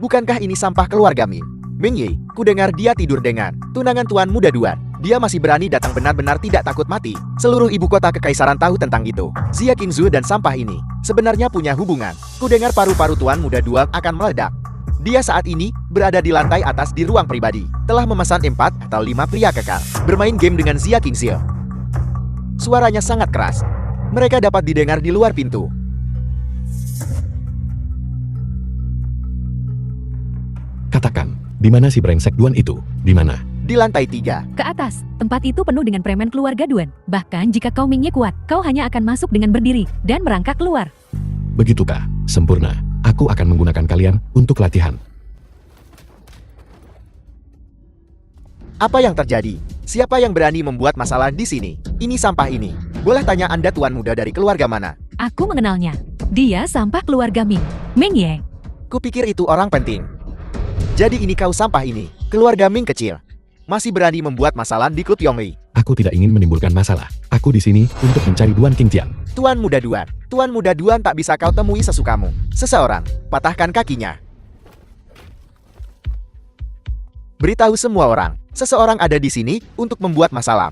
Bukankah ini sampah keluarga Ming? Ming Yi, ku dengar dia tidur dengan tunangan Tuan Muda Duan. Dia masih berani datang, benar-benar tidak takut mati. Seluruh ibu kota kekaisaran tahu tentang itu. Xia Qingzu dan sampah ini sebenarnya punya hubungan. Ku dengar paru-paru Tuan Muda Duan akan meledak. Dia saat ini berada di lantai atas di ruang pribadi. Telah memesan 4 atau 5 pria kekal bermain game dengan Xia Qingzu. Suaranya sangat keras. Mereka dapat didengar di luar pintu. Katakan, di mana si brengsek Duan itu? Di mana? Di lantai 3. Ke atas, tempat itu penuh dengan preman keluarga Duan. Bahkan jika kau Mingye kuat, kau hanya akan masuk dengan berdiri dan merangkak keluar. Begitukah? Sempurna. Aku akan menggunakan kalian untuk latihan. Apa yang terjadi? Siapa yang berani membuat masalah di sini? Ini sampah ini. Boleh tanya Anda Tuan Muda dari keluarga mana? Aku mengenalnya. Dia sampah keluarga Ming. Mingye. Kupikir itu orang penting. Jadi ini kau sampah ini, keluarga Ming kecil. Masih berani membuat masalah di klub Yongli. Aku tidak ingin menimbulkan masalah. Aku di sini untuk mencari Duan Qingtian. Tuan Muda Duan. Tuan Muda Duan tak bisa kau temui sesukamu. Seseorang, patahkan kakinya. Beritahu semua orang, seseorang ada di sini untuk membuat masalah.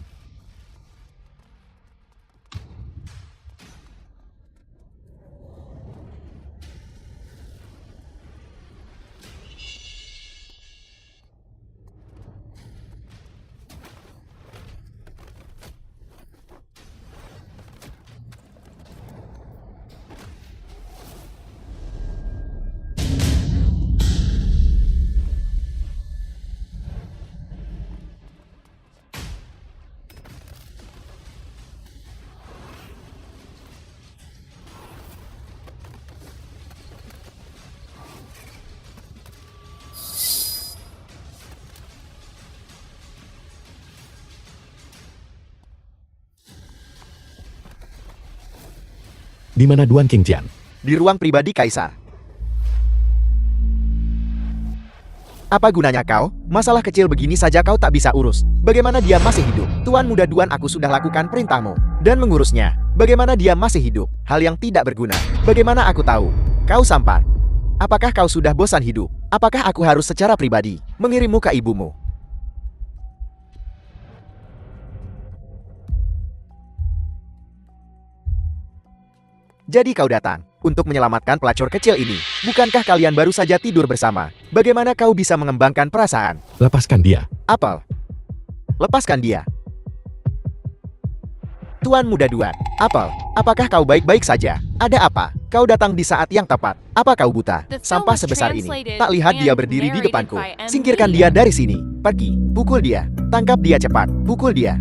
Di mana Duan Qingtian? Di ruang pribadi Kaisar. Apa gunanya kau? Masalah kecil begini saja kau tak bisa urus. Bagaimana dia masih hidup? Tuan Muda Duan, aku sudah lakukan perintahmu dan mengurusnya. Bagaimana dia masih hidup? Hal yang tidak berguna. Bagaimana aku tahu? Kau sampah. Apakah kau sudah bosan hidup? Apakah aku harus secara pribadi mengirimmu ke ibumu? Jadi kau datang untuk menyelamatkan pelacur kecil ini. Bukankah kalian baru saja tidur bersama? Bagaimana kau bisa mengembangkan perasaan? Lepaskan dia. Apel, lepaskan dia. Tuan Muda Duan, Apel, apakah kau baik-baik saja? Ada apa? Kau datang di saat yang tepat. Apa kau buta? Sampah sebesar ini. Tak lihat dia berdiri di depanku. Singkirkan dia dari sini. Pergi. Pukul dia. Tangkap dia cepat. Pukul dia.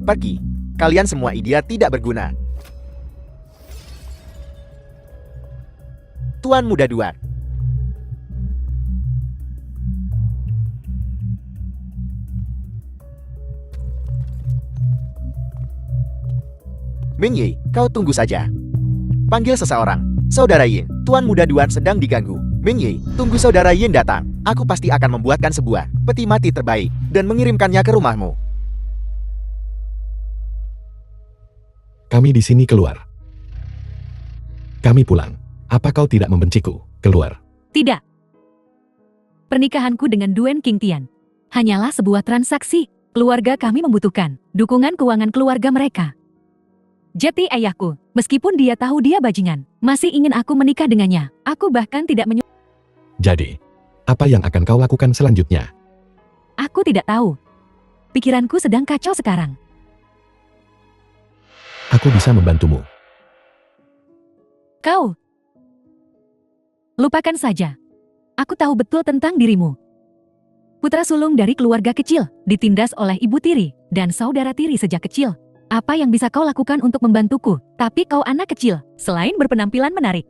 Pergi. Kalian semua idiot tidak berguna. Tuan Muda Duan. Ming Yi, kau tunggu saja. Panggil seseorang. Saudara Yin, Tuan Muda Duan sedang diganggu. Ming Yi, tunggu saudara Yin datang. Aku pasti akan membuatkan sebuah peti mati terbaik dan mengirimkannya ke rumahmu. Kami di sini keluar. Kami pulang. Apa kau tidak membenciku? Keluar. Tidak. Pernikahanku dengan Duan Qingtian hanyalah sebuah transaksi. Keluarga kami membutuhkan dukungan keuangan keluarga mereka. Jadi ayahku, meskipun dia tahu dia bajingan, masih ingin aku menikah dengannya. Aku bahkan tidak Jadi, apa yang akan kau lakukan selanjutnya? Aku tidak tahu. Pikiranku sedang kacau sekarang. Aku bisa membantumu. Kau. Lupakan saja. Aku tahu betul tentang dirimu. Putra sulung dari keluarga kecil, ditindas oleh ibu tiri dan saudara tiri sejak kecil. Apa yang bisa kau lakukan untuk membantuku? Tapi kau anak kecil, selain berpenampilan menarik.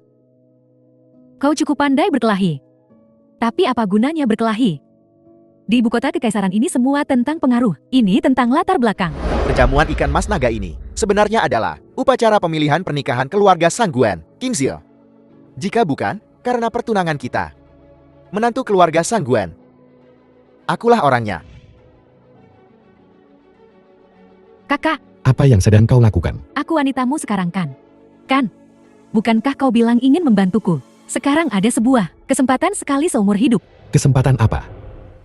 Kau cukup pandai berkelahi. Tapi apa gunanya berkelahi? Di ibu kota kekaisaran ini semua tentang pengaruh. Ini tentang latar belakang. Perjamuan ikan mas naga ini sebenarnya adalah upacara pemilihan pernikahan keluarga Sangguan, Qingzil. Jika bukan karena pertunangan kita, menantu keluarga Sangguan, akulah orangnya. Kakak, Apa yang sedang kau lakukan? aku wanitamu sekarang kan? Kan? Bukankah kau bilang ingin membantuku? Sekarang ada sebuah kesempatan sekali seumur hidup. Kesempatan apa?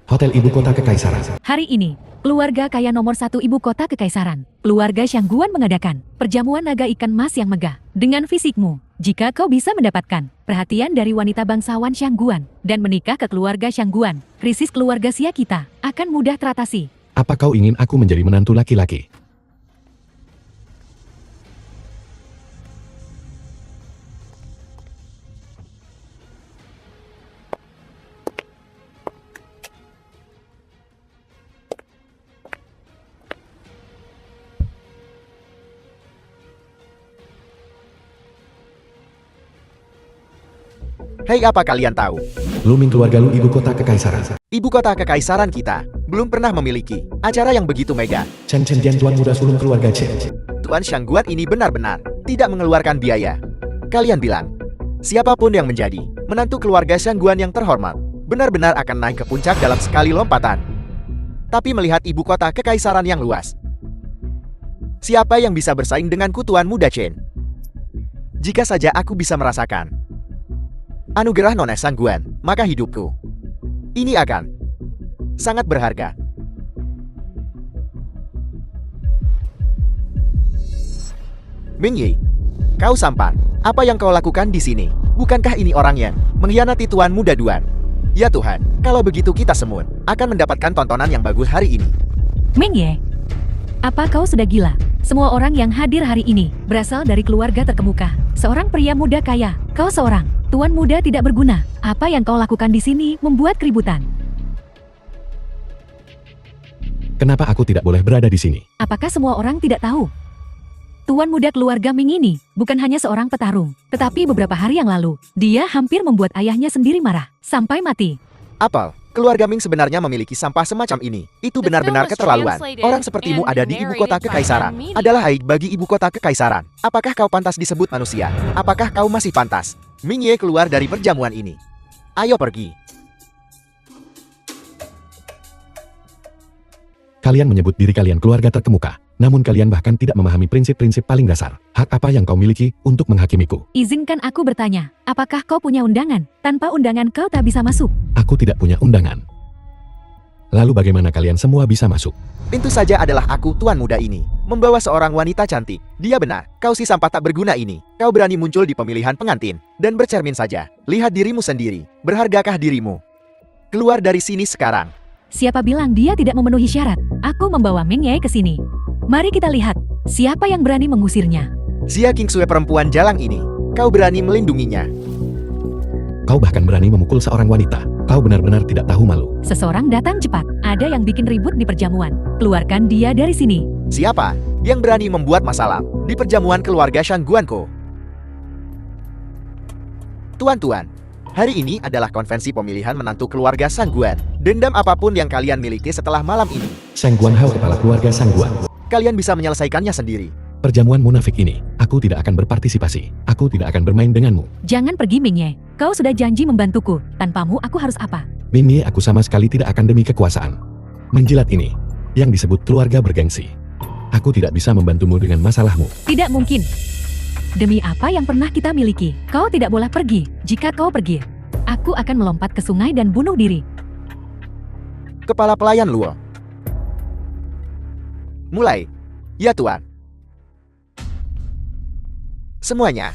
Hotel Ibu Kota Kekaisaran. Hari ini, keluarga kaya nomor 1 ibu kota Kekaisaran, keluarga Shangguan mengadakan perjamuan naga ikan mas yang megah. Dengan fisikmu, jika kau bisa mendapatkan perhatian dari wanita bangsawan Shangguan dan menikah ke keluarga Shangguan, krisis keluarga Xia kita akan mudah teratasi. Apa kau ingin aku menjadi menantu laki-laki? Hei, apa kalian tahu? Luming keluarga Lu Ibu Kota Kekaisaran. Ibu kota kekaisaran kita belum pernah memiliki acara yang begitu mega. Chen Chen Dian Tuan Muda Sulung keluarga Chen. Tuan Shangguan ini benar-benar tidak mengeluarkan biaya. Kalian bilang, siapapun yang menjadi menantu keluarga Shangguan yang terhormat, benar-benar akan naik ke puncak dalam sekali lompatan. Tapi melihat ibu kota kekaisaran yang luas, siapa yang bisa bersaing denganku Tuan Muda Chen? Jika saja aku bisa merasakan anugerah Nona Shangguan, maka hidupku ini akan sangat berharga. Ming Yi, kau sampan. Apa yang kau lakukan di sini? Bukankah ini orang yang mengkhianati Tuan Muda Duan? Ya Tuhan, kalau begitu kita semua akan mendapatkan tontonan yang bagus hari ini. Ming Ye, apa kau sudah gila? Semua orang yang hadir hari ini berasal dari keluarga terkemuka. Seorang pria muda kaya, kau seorang tuan muda tidak berguna. Apa yang kau lakukan di sini membuat keributan. Kenapa aku tidak boleh berada di sini? Apakah semua orang tidak tahu? Tuan muda keluarga Ming ini bukan hanya seorang petarung, tetapi beberapa hari yang lalu, dia hampir membuat ayahnya sendiri marah, sampai mati. Apel, keluarga Ming sebenarnya memiliki sampah semacam ini. Itu benar-benar keterlaluan. Orang sepertimu ada di ibu kota kekaisaran adalah aib bagi ibu kota kekaisaran. Apakah kau pantas disebut manusia? Apakah kau masih pantas? Ming Ye keluar dari perjamuan ini. Ayo pergi. Kalian menyebut diri kalian keluarga terkemuka, namun kalian bahkan tidak memahami prinsip-prinsip paling dasar. Hak apa yang kau miliki untuk menghakimiku? Izinkan aku bertanya, apakah kau punya undangan? Tanpa undangan kau tak bisa masuk. Aku tidak punya undangan. Lalu bagaimana kalian semua bisa masuk? Tentu saja adalah aku Tuan Muda ini, membawa seorang wanita cantik. Dia benar, kau si sampah tak berguna ini. Kau berani muncul di pemilihan pengantin, dan bercermin saja. Lihat dirimu sendiri, berhargakah dirimu? Keluar dari sini sekarang. Siapa bilang dia tidak memenuhi syarat? Aku membawa Ming Ye ke sini. Mari kita lihat, siapa yang berani mengusirnya. Xia Qingsui perempuan jalang ini, kau berani melindunginya. Kau bahkan berani memukul seorang wanita. Kau benar-benar tidak tahu malu. Seseorang datang cepat, ada yang bikin ribut di perjamuan. Keluarkan dia dari sini. Siapa yang berani membuat masalah di perjamuan keluarga Shangguanko? Tuan-tuan, hari ini adalah konvensi pemilihan menantu keluarga Shangguan. Dendam apapun yang kalian miliki setelah malam ini, Shangguan Hao kepala keluarga Shangguan. kalian bisa menyelesaikannya sendiri. Perjamuan munafik ini, aku tidak akan berpartisipasi. Aku tidak akan bermain denganmu. Jangan pergi Ming Ye, kau sudah janji membantuku. Tanpamu aku harus apa? Ming Ye, aku sama sekali tidak akan demi kekuasaan. Menjilat ini, yang disebut keluarga bergengsi. Aku tidak bisa membantumu dengan masalahmu. Tidak mungkin. Demi apa yang pernah kita miliki, kau tidak boleh pergi. Jika kau pergi, aku akan melompat ke sungai dan bunuh diri. Kepala pelayan Luo. Mulai. Ya Tuan. Semuanya.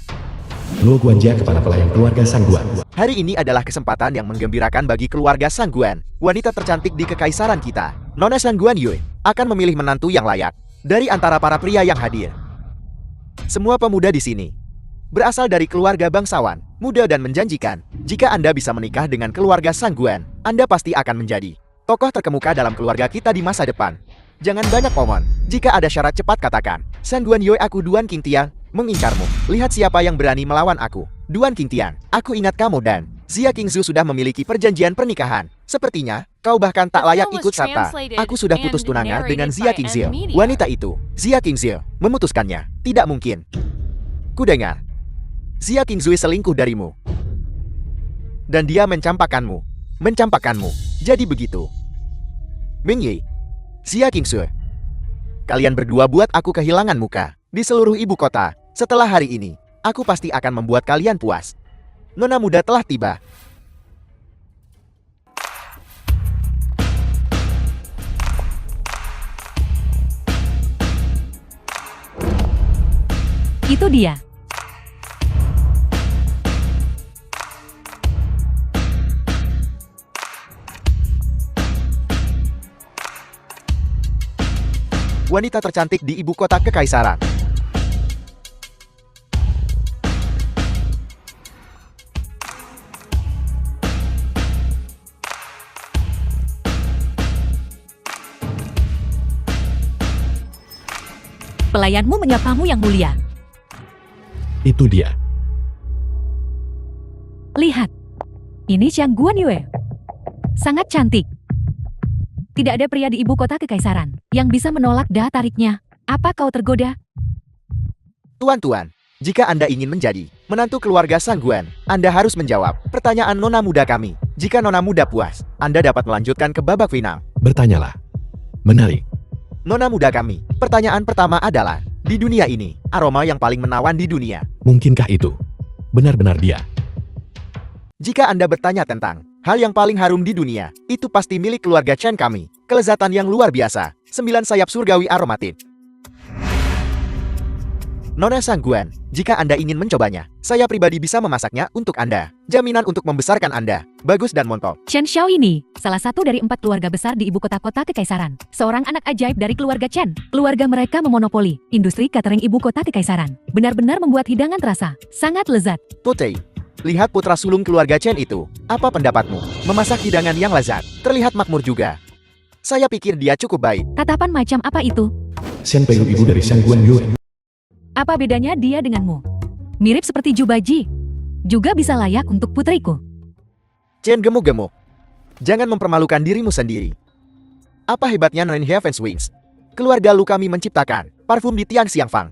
Luo Guanjia, kepala pelayan keluarga Shangguan. Hari ini adalah kesempatan yang menggembirakan bagi keluarga Shangguan. Wanita tercantik di kekaisaran kita, Nona Shangguan Yue, akan memilih menantu yang layak dari antara para pria yang hadir. Semua pemuda di sini berasal dari keluarga bangsawan, muda dan menjanjikan. Jika Anda bisa menikah dengan keluarga Shangguan, Anda pasti akan menjadi tokoh terkemuka dalam keluarga kita di masa depan. Jangan banyak omong. Jika ada syarat cepat katakan. Shangguan Yue, aku Duan Qingtian mengincarmu. Lihat siapa yang berani melawan aku. Duan Qingtian, aku ingat kamu dan Xia Qingzu sudah memiliki perjanjian pernikahan. Sepertinya kau bahkan tak layak ikut serta. Aku sudah putus tunangan dengan Xia Qingzu. Wanita itu, Xia Qingzu, memutuskannya. Tidak mungkin. Kudengar, Xia Qingzu selingkuh darimu. Dan dia mencampakkanmu. Jadi begitu. Ming Yi, Xia Qingzu, kalian berdua buat aku kehilangan muka di seluruh ibu kota. Setelah hari ini, aku pasti akan membuat kalian puas. Nona muda telah tiba. Itu dia. Wanita tercantik di ibu kota kekaisaran. Pelayanmu menyapamu yang mulia. Itu dia. Lihat. Ini Xiang Guan Yue. Sangat cantik. Tidak ada pria di ibu kota kekaisaran yang bisa menolak daya tariknya. Apa kau tergoda? Tuan-tuan, jika Anda ingin menjadi menantu keluarga Sangguan, Anda harus menjawab pertanyaan nona muda kami. Jika nona muda puas, Anda dapat melanjutkan ke babak final. Bertanyalah. Menarik. Nona muda kami, pertanyaan pertama adalah, di dunia ini, aroma yang paling menawan di dunia. Mungkinkah itu benar-benar dia? Jika Anda bertanya tentang hal yang paling harum di dunia, itu pasti milik keluarga Chen kami. Kelezatan yang luar biasa, 9 sayap surgawi aromatik. Nona Sangguan, jika Anda ingin mencobanya, saya pribadi bisa memasaknya untuk Anda. Jaminan untuk membesarkan Anda, bagus dan montok. Chen Xiao ini, salah satu dari 4 keluarga besar di ibu kota-kota kekaisaran. Seorang anak ajaib dari keluarga Chen. Keluarga mereka memonopoli industri catering ibu kota kekaisaran. Benar-benar membuat hidangan terasa sangat lezat. Totei, lihat putra sulung keluarga Chen itu. Apa pendapatmu? Memasak hidangan yang lezat, terlihat makmur juga. Saya pikir dia cukup baik. Tatapan macam apa itu? Shen Pei ibu dari Xiang Guan Yue. Apa bedanya dia denganmu? Mirip seperti Jubaji. Juga bisa layak untuk putriku. Chen gemuk-gemuk. Jangan mempermalukan dirimu sendiri. Apa hebatnya Nine Heaven's Wings? Keluarga lu kami menciptakan parfum di Tian Xiangfang.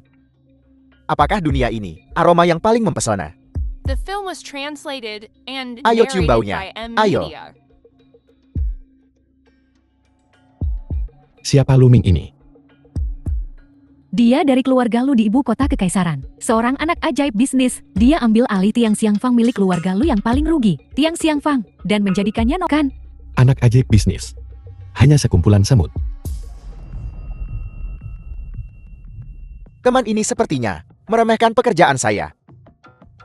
Apakah dunia ini aroma yang paling mempesona? The film was translated and Ayo cium narrated baunya. by M Ayo. Media. Siapa Luming ini? Dia dari keluarga lu di ibu kota kekaisaran. Seorang anak ajaib bisnis. Dia ambil alih Tiang Xiangfang milik keluarga lu yang paling rugi, Tiang Xiangfang, dan menjadikannya nokan. Anak ajaib bisnis. Hanya sekumpulan semut. Teman ini sepertinya meremehkan pekerjaan saya.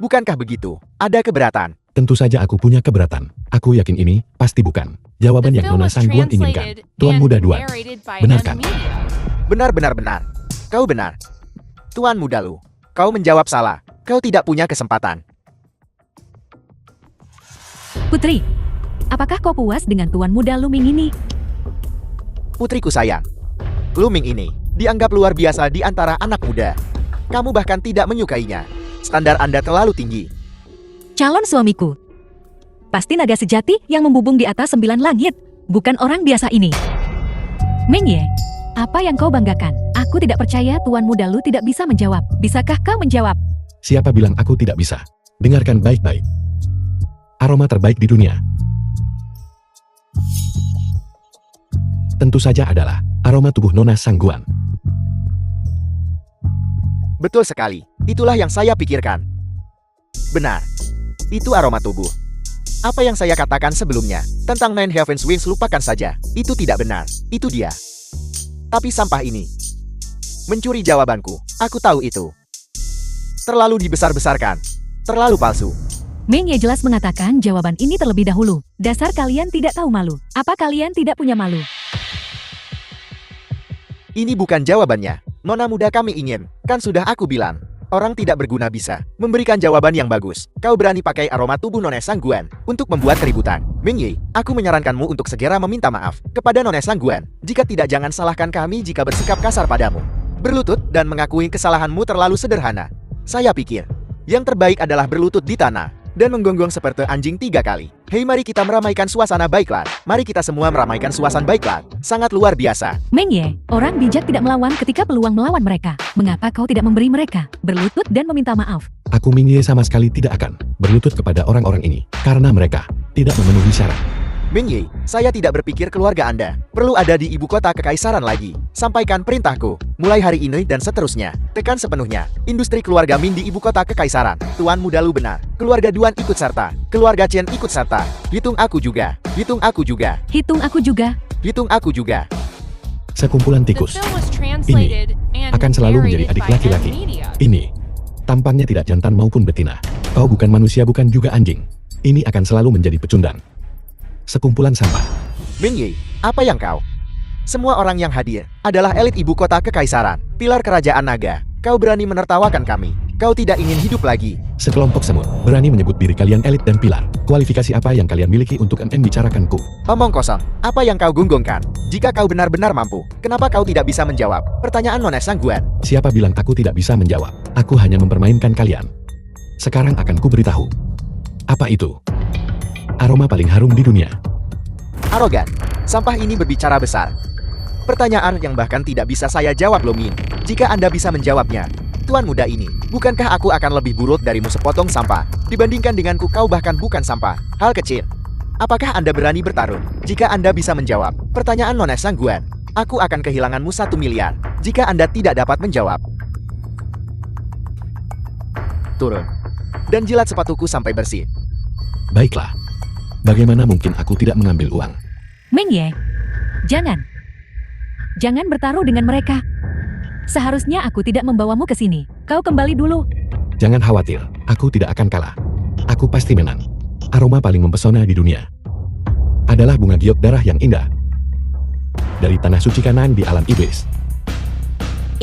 Bukankah begitu? Ada keberatan. Tentu saja aku punya keberatan. Aku yakin ini pasti bukan jawaban The yang film Nona was Sangguan inginkan. translated Tuan and Muda Duan. narrated by Benarkan? M Media. Benar-benar benar. Kau benar. Tuan muda lu. Kau menjawab salah. Kau tidak punya kesempatan. Putri, apakah kau puas dengan tuan muda Luming ini? Putriku sayang. Luming ini dianggap luar biasa di antara anak muda. Kamu bahkan tidak menyukainya. Standar Anda terlalu tinggi. Calon suamiku. Pasti naga sejati yang membubung di atas 9 langit. Bukan orang biasa ini. Meng Ye, apa yang kau banggakan? Aku tidak percaya tuan muda lu tidak bisa menjawab. Bisakah kau menjawab? Siapa bilang aku tidak bisa? Dengarkan baik-baik. Aroma terbaik di dunia. Tentu saja adalah aroma tubuh Nona Sangguan. Betul sekali. Itulah yang saya pikirkan. Benar. Itu aroma tubuh. Apa yang saya katakan sebelumnya tentang Nine Heaven's Wings lupakan saja. Itu tidak benar. Itu dia. Tapi sampah ini mencuri jawabanku. Aku tahu itu. Terlalu dibesar-besarkan. Terlalu palsu. Meng Ye jelas mengatakan jawaban ini terlebih dahulu. Dasar kalian tidak tahu malu. Apa kalian tidak punya malu? Ini bukan jawabannya. Nona muda kami ingin. Kan sudah aku bilang. Orang tidak berguna bisa memberikan jawaban yang bagus. Kau berani pakai aroma tubuh Nona Sangguan untuk membuat keributan. Meng Ye, aku menyarankanmu untuk segera meminta maaf kepada Nona Sangguan. Jika tidak, jangan salahkan kami jika bersikap kasar padamu. Berlutut dan mengakui kesalahanmu terlalu sederhana. Saya pikir, yang terbaik adalah berlutut di tanah dan menggonggong seperti anjing 3 kali. Hei, mari kita meramaikan suasana baiklah. Mari kita semua meramaikan suasana baiklah. Sangat luar biasa. Meng Ye, orang bijak tidak melawan ketika peluang melawan mereka. Mengapa kau tidak memberi mereka berlutut dan meminta maaf? Aku Ming Ye sama sekali tidak akan berlutut kepada orang-orang ini karena mereka tidak memenuhi syarat. Ming Ye, saya tidak berpikir keluarga Anda perlu ada di ibu kota kekaisaran lagi. Sampaikan perintahku, mulai hari ini dan seterusnya. Tekan sepenuhnya, industri keluarga Min di ibu kota kekaisaran. Tuan Muda Lu benar, keluarga Duan ikut serta, keluarga Chen ikut serta. Hitung aku juga, hitung aku juga, Hitung aku juga. hitung aku juga. Sekumpulan The tikus. film was translated and akan selalu menjadi narrated adik by laki-laki. Ed Media. Ini tampaknya tidak jantan maupun betina. Kau bukan manusia, bukan juga anjing. Ini akan selalu menjadi pecundang. Sekumpulan sampah. Ming Ye, apa yang kau? Semua orang yang hadir adalah elit ibu kota kekaisaran, pilar kerajaan naga. Kau berani menertawakan kami. Kau tidak ingin hidup lagi. Sekelompok semut berani menyebut diri kalian elit dan pilar. Kualifikasi apa yang kalian miliki untuk membicarakanku? Omong kosong, apa yang kau gunggungkan? Jika kau benar-benar mampu, kenapa kau tidak bisa menjawab? Pertanyaan Nona Sangguan. Siapa bilang aku tidak bisa menjawab? Aku hanya mempermainkan kalian. Sekarang akan kuberitahu. Apa itu? Aroma paling harum di dunia. Arogan, sampah ini berbicara besar. Pertanyaan yang bahkan tidak bisa saya jawab loh Min. Jika Anda bisa menjawabnya, Tuan Muda ini, bukankah aku akan lebih buruk darimu sepotong sampah? Dibandingkan denganku kau bahkan bukan sampah, hal kecil. Apakah Anda berani bertarung? Jika Anda bisa menjawab, pertanyaan Nona Sangguan, aku akan kehilanganmu 1 miliar. Jika Anda tidak dapat menjawab, turun. Dan jilat sepatuku sampai bersih. Baiklah. Bagaimana mungkin aku tidak mengambil uang? Ming Ye, jangan. Jangan bertaruh dengan mereka. Seharusnya aku tidak membawamu ke sini. Kau kembali dulu. Jangan khawatir, aku tidak akan kalah. Aku pasti menang. Aroma paling mempesona di dunia adalah bunga giok darah yang indah dari tanah suci Kanaan di alam iblis.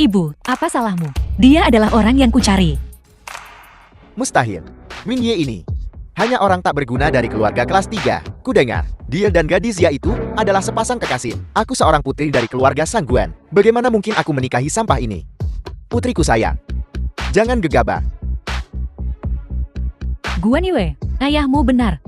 Ibu, apa salahmu? Dia adalah orang yang kucari. Mustahil. Ming Ye ini hanya orang tak berguna dari keluarga kelas 3. Kudengar, dia dan gadis yaitu adalah sepasang kekasih. Aku seorang putri dari keluarga Sangguan. Bagaimana mungkin aku menikahi sampah ini? Putriku sayang, jangan gegabah. Guan Yue, ayahmu benar.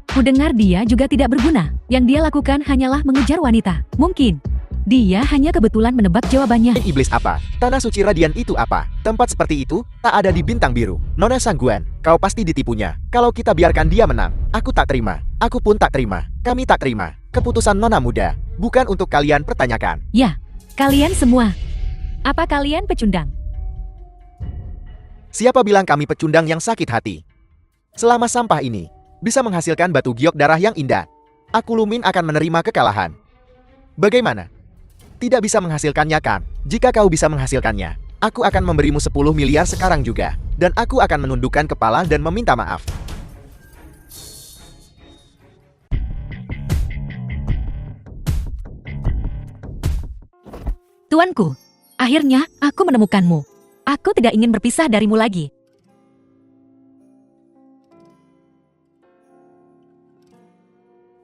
Kudengar dia juga tidak berguna. Yang dia lakukan hanyalah mengejar wanita. Mungkin dia hanya kebetulan menebak jawabannya. Iblis apa? Tanah suci radian itu apa? Tempat seperti itu tak ada di bintang biru. Nona Sangguan, kau pasti ditipunya. Kalau kita biarkan dia menang, aku tak terima. Aku pun tak terima. Kami tak terima. Keputusan Nona Muda bukan untuk kalian pertanyakan. Ya, kalian semua. Apa kalian pecundang? Siapa bilang kami pecundang yang sakit hati? Selama sampah ini bisa menghasilkan batu giok darah yang indah, aku Lumin akan menerima kekalahan. Bagaimana? Tidak bisa menghasilkannya kan? Jika kau bisa menghasilkannya, aku akan memberimu 10 miliar sekarang juga. Dan aku akan menundukkan kepala dan meminta maaf. Tuanku, akhirnya aku menemukanmu. Aku tidak ingin berpisah darimu lagi.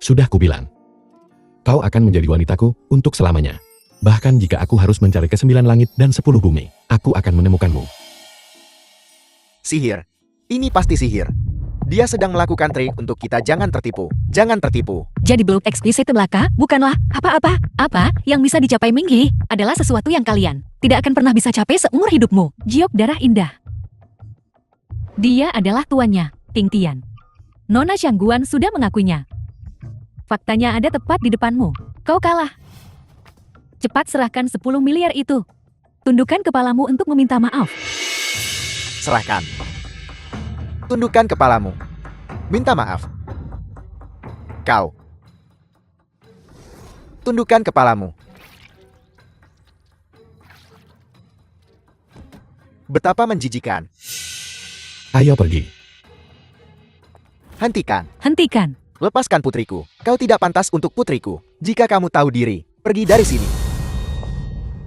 Sudah kubilang. Kau akan menjadi wanitaku untuk selamanya. Bahkan jika aku harus mencari ke 9 langit dan 10 bumi, aku akan menemukanmu. Sihir. Ini pasti sihir. Dia sedang melakukan trik untuk kita jangan tertipu. Jangan tertipu. Jadi belum eksplisit belaka, bukanlah apa-apa. Apa yang bisa dicapai Ming Ye adalah sesuatu yang kalian tidak akan pernah bisa capai seumur hidupmu. Giok darah indah. Dia adalah tuannya, Ting Tian. Nona Sangguan sudah mengakuinya. Faktanya ada tepat di depanmu. Kau kalah. Cepat serahkan 10 miliar itu. Tundukkan kepalamu untuk meminta maaf. Serahkan. Tundukkan kepalamu. Minta maaf. Kau. Tundukkan kepalamu. Betapa menjijikan. Ayo pergi. Hentikan. Hentikan. Lepaskan putriku. Kau tidak pantas untuk putriku. Jika kamu tahu diri, pergi dari sini.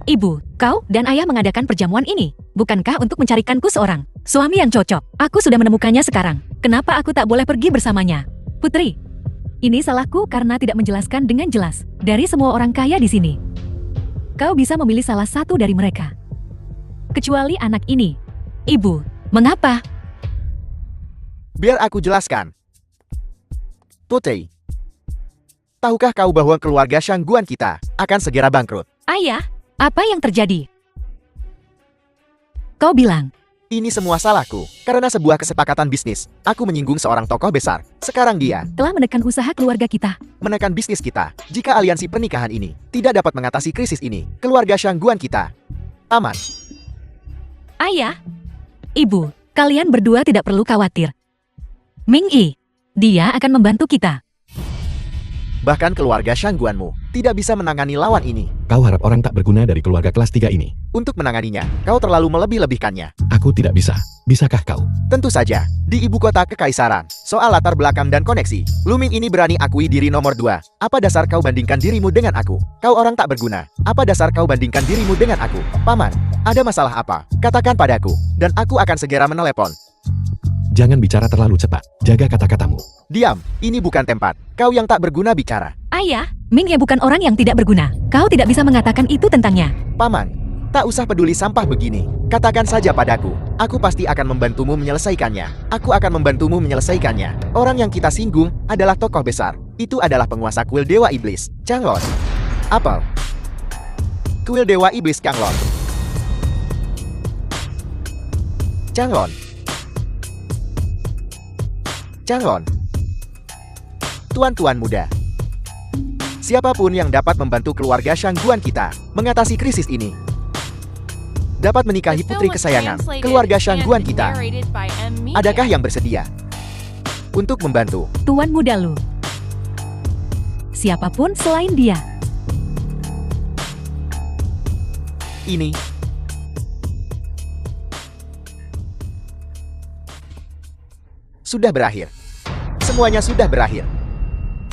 Ibu, kau dan ayah mengadakan perjamuan ini. Bukankah untuk mencarikanku seorang suami yang cocok? Aku sudah menemukannya sekarang. Kenapa aku tak boleh pergi bersamanya? Putri, ini salahku karena tidak menjelaskan dengan jelas. Dari semua orang kaya di sini, kau bisa memilih salah satu dari mereka. Kecuali anak ini. Ibu, mengapa? Biar aku jelaskan. Putri, tahukah kau bahwa keluarga Sangguan kita akan segera bangkrut? Ayah, apa yang terjadi? Kau bilang, Ini semua salahku. Karena sebuah kesepakatan bisnis, aku menyinggung seorang tokoh besar. Sekarang dia Telah menekan usaha keluarga kita. menekan bisnis kita. Jika aliansi pernikahan ini tidak dapat mengatasi krisis ini, keluarga Shangguan kita aman. Ayah, Ibu, kalian berdua tidak perlu khawatir. Ming Yi, dia akan membantu kita. Bahkan keluarga Shangguanmu tidak bisa menangani lawan ini. Kau harap orang tak berguna dari keluarga kelas 3 ini? Untuk menanganinya, kau terlalu melebih-lebihkannya. Aku tidak bisa. Bisakah kau? Tentu saja, di ibu kota kekaisaran. Soal latar belakang dan koneksi, Luming ini berani akui diri nomor 2. Apa dasar kau bandingkan dirimu dengan aku? Kau orang tak berguna. Apa dasar kau bandingkan dirimu dengan aku? Paman, ada masalah apa? Katakan padaku, dan aku akan segera menelepon. Jangan bicara terlalu cepat. Jaga kata-katamu. Diam, ini bukan tempat. Kau yang tak berguna bicara. Ayah, Ming Ye bukan orang yang tidak berguna. Kau tidak bisa mengatakan itu tentangnya. Paman, tak usah peduli sampah begini. Katakan saja padaku. Aku pasti akan membantumu menyelesaikannya. Aku akan membantumu menyelesaikannya. Orang yang kita singgung adalah tokoh besar. Itu adalah penguasa kuil Dewa Iblis, Changlong. Apel. Kuil Dewa Iblis Changlong. Changlong. Changlong. Tuan-tuan muda. Siapapun yang dapat membantu keluarga Shangguan kita mengatasi krisis ini dapat menikahi The film putri was kesayangan translated keluarga and Shangguan kita. narrated by M. Media. Adakah yang bersedia untuk membantu? Tuan muda Lu. Siapapun selain dia. Ini sudah berakhir. Semuanya sudah berakhir.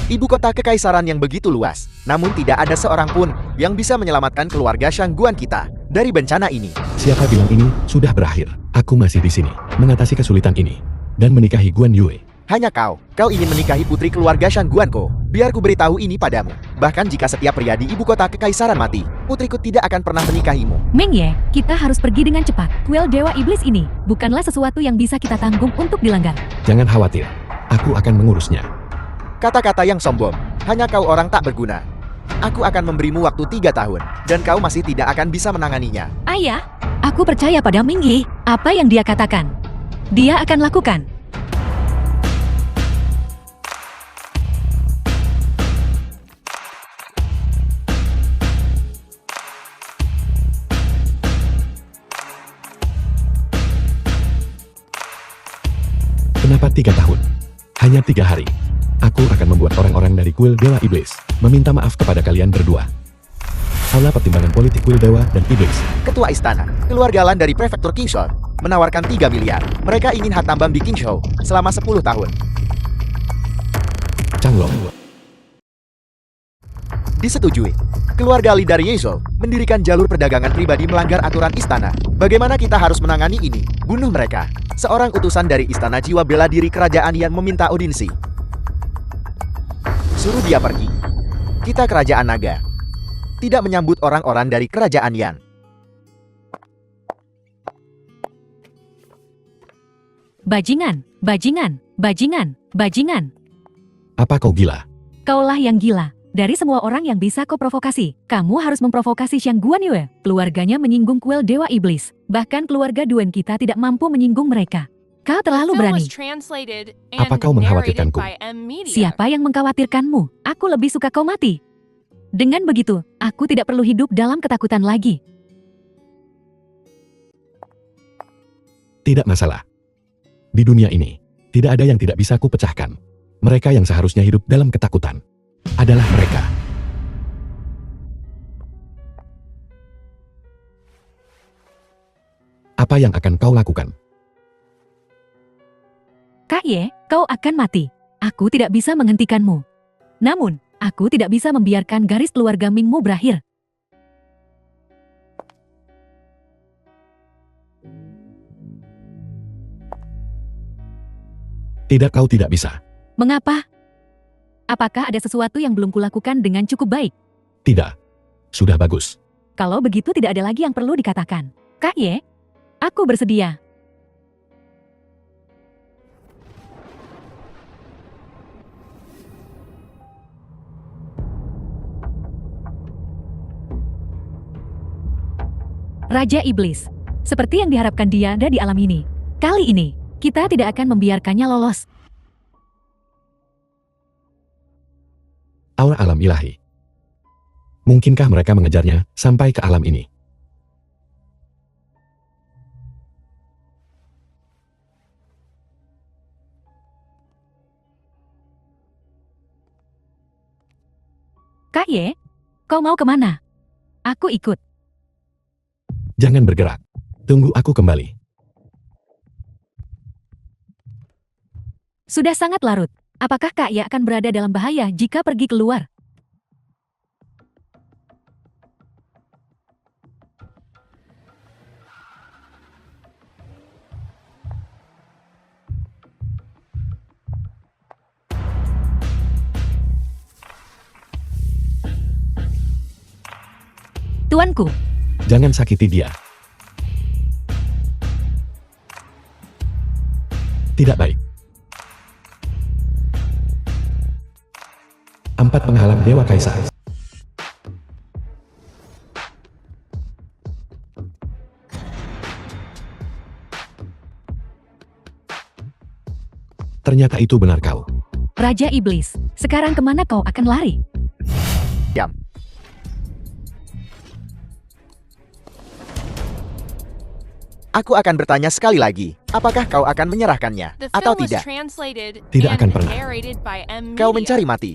Ibu kota kekaisaran yang begitu luas, namun tidak ada seorang pun yang bisa menyelamatkan keluarga Shangguan kita dari bencana ini. Siapa bilang ini sudah berakhir? Aku masih di sini, mengatasi kesulitan ini, dan menikahi Guan Yue. Hanya kau ingin menikahi putri keluarga Shangguanko. Biar ku beritahu ini padamu. Bahkan jika setiap pria di ibu kota kekaisaran mati, putriku tidak akan pernah menikahimu. Ming Ye, kita harus pergi dengan cepat. Kuil Dewa Iblis ini bukanlah sesuatu yang bisa kita tanggung untuk dilanggar. Jangan khawatir, aku akan mengurusnya. Kata-kata yang sombong, hanya kau orang tak berguna. Aku akan memberimu waktu 3 tahun, dan kau masih tidak akan bisa menanganinya. Ayah, aku percaya pada Ming Yi. Apa yang dia katakan, dia akan lakukan. Kenapa 3 tahun? Hanya 3 hari. Aku akan membuat orang-orang dari kuil Dewa Iblis meminta maaf kepada kalian berdua. Aula pertimbangan politik kuil Dewa dan Iblis. Ketua istana, keluarga Lan dari prefektur Kingshou, menawarkan 3 miliar. Mereka ingin hak tambang di Kingshou selama 10 tahun. Changlong. Disetujui. Keluarga Li dari Yezhou mendirikan jalur perdagangan pribadi melanggar aturan istana. Bagaimana kita harus menangani ini? Bunuh mereka. Seorang utusan dari istana jiwa bela diri kerajaan yang meminta audiensi. Suruh dia pergi. Kita kerajaan naga. Tidak menyambut orang-orang dari kerajaan Yan. Bajingan, bajingan, bajingan, bajingan. Apa kau gila? Kaulah yang gila. Dari semua orang yang bisa kau provokasi, kamu harus memprovokasi Shangguan Yue. Keluarganya menyinggung kuil Dewa Iblis. Bahkan keluarga Duan kita tidak mampu menyinggung mereka. Kau The terlalu film berani. was translated and Apa kau narrated mengkhawatirkanku? by M. Media. Siapa yang mengkhawatirkanmu? Aku lebih suka kau mati. Dengan begitu, aku tidak perlu hidup dalam ketakutan lagi. Tidak masalah. Di dunia ini, tidak ada yang tidak bisa kupecahkan. Mereka yang seharusnya hidup dalam ketakutan adalah mereka. Apa yang akan kau lakukan? Kak Ye, kau akan mati. Aku tidak bisa menghentikanmu. Namun, aku tidak bisa membiarkan garis keluarga Mingmu berakhir. Tidak, kau tidak bisa. Mengapa? Apakah ada sesuatu yang belum kulakukan dengan cukup baik? Tidak. Sudah bagus. Kalau begitu tidak ada lagi yang perlu dikatakan. Kak Ye, aku bersedia. Raja Iblis, Seperti yang diharapkan dia ada di alam ini. Kali ini, kita tidak akan membiarkannya lolos. Aura alam ilahi. Mungkinkah mereka mengejarnya sampai ke alam ini? Kak Ye, kau mau kemana? Aku ikut. Jangan bergerak. Tunggu aku kembali. Sudah sangat larut. Apakah Kak Ye akan berada dalam bahaya jika pergi keluar? Tuanku, Jangan sakiti dia. Tidak baik. 4 penghalang Dewa Kaisar. Ternyata itu benar kau. Raja Iblis, sekarang kemana kau akan lari? Diam. Aku akan bertanya sekali lagi, apakah kau akan menyerahkannya, The atau film was tidak? translated Tidak and akan pernah. narrated by M. Kau Media. mencari mati.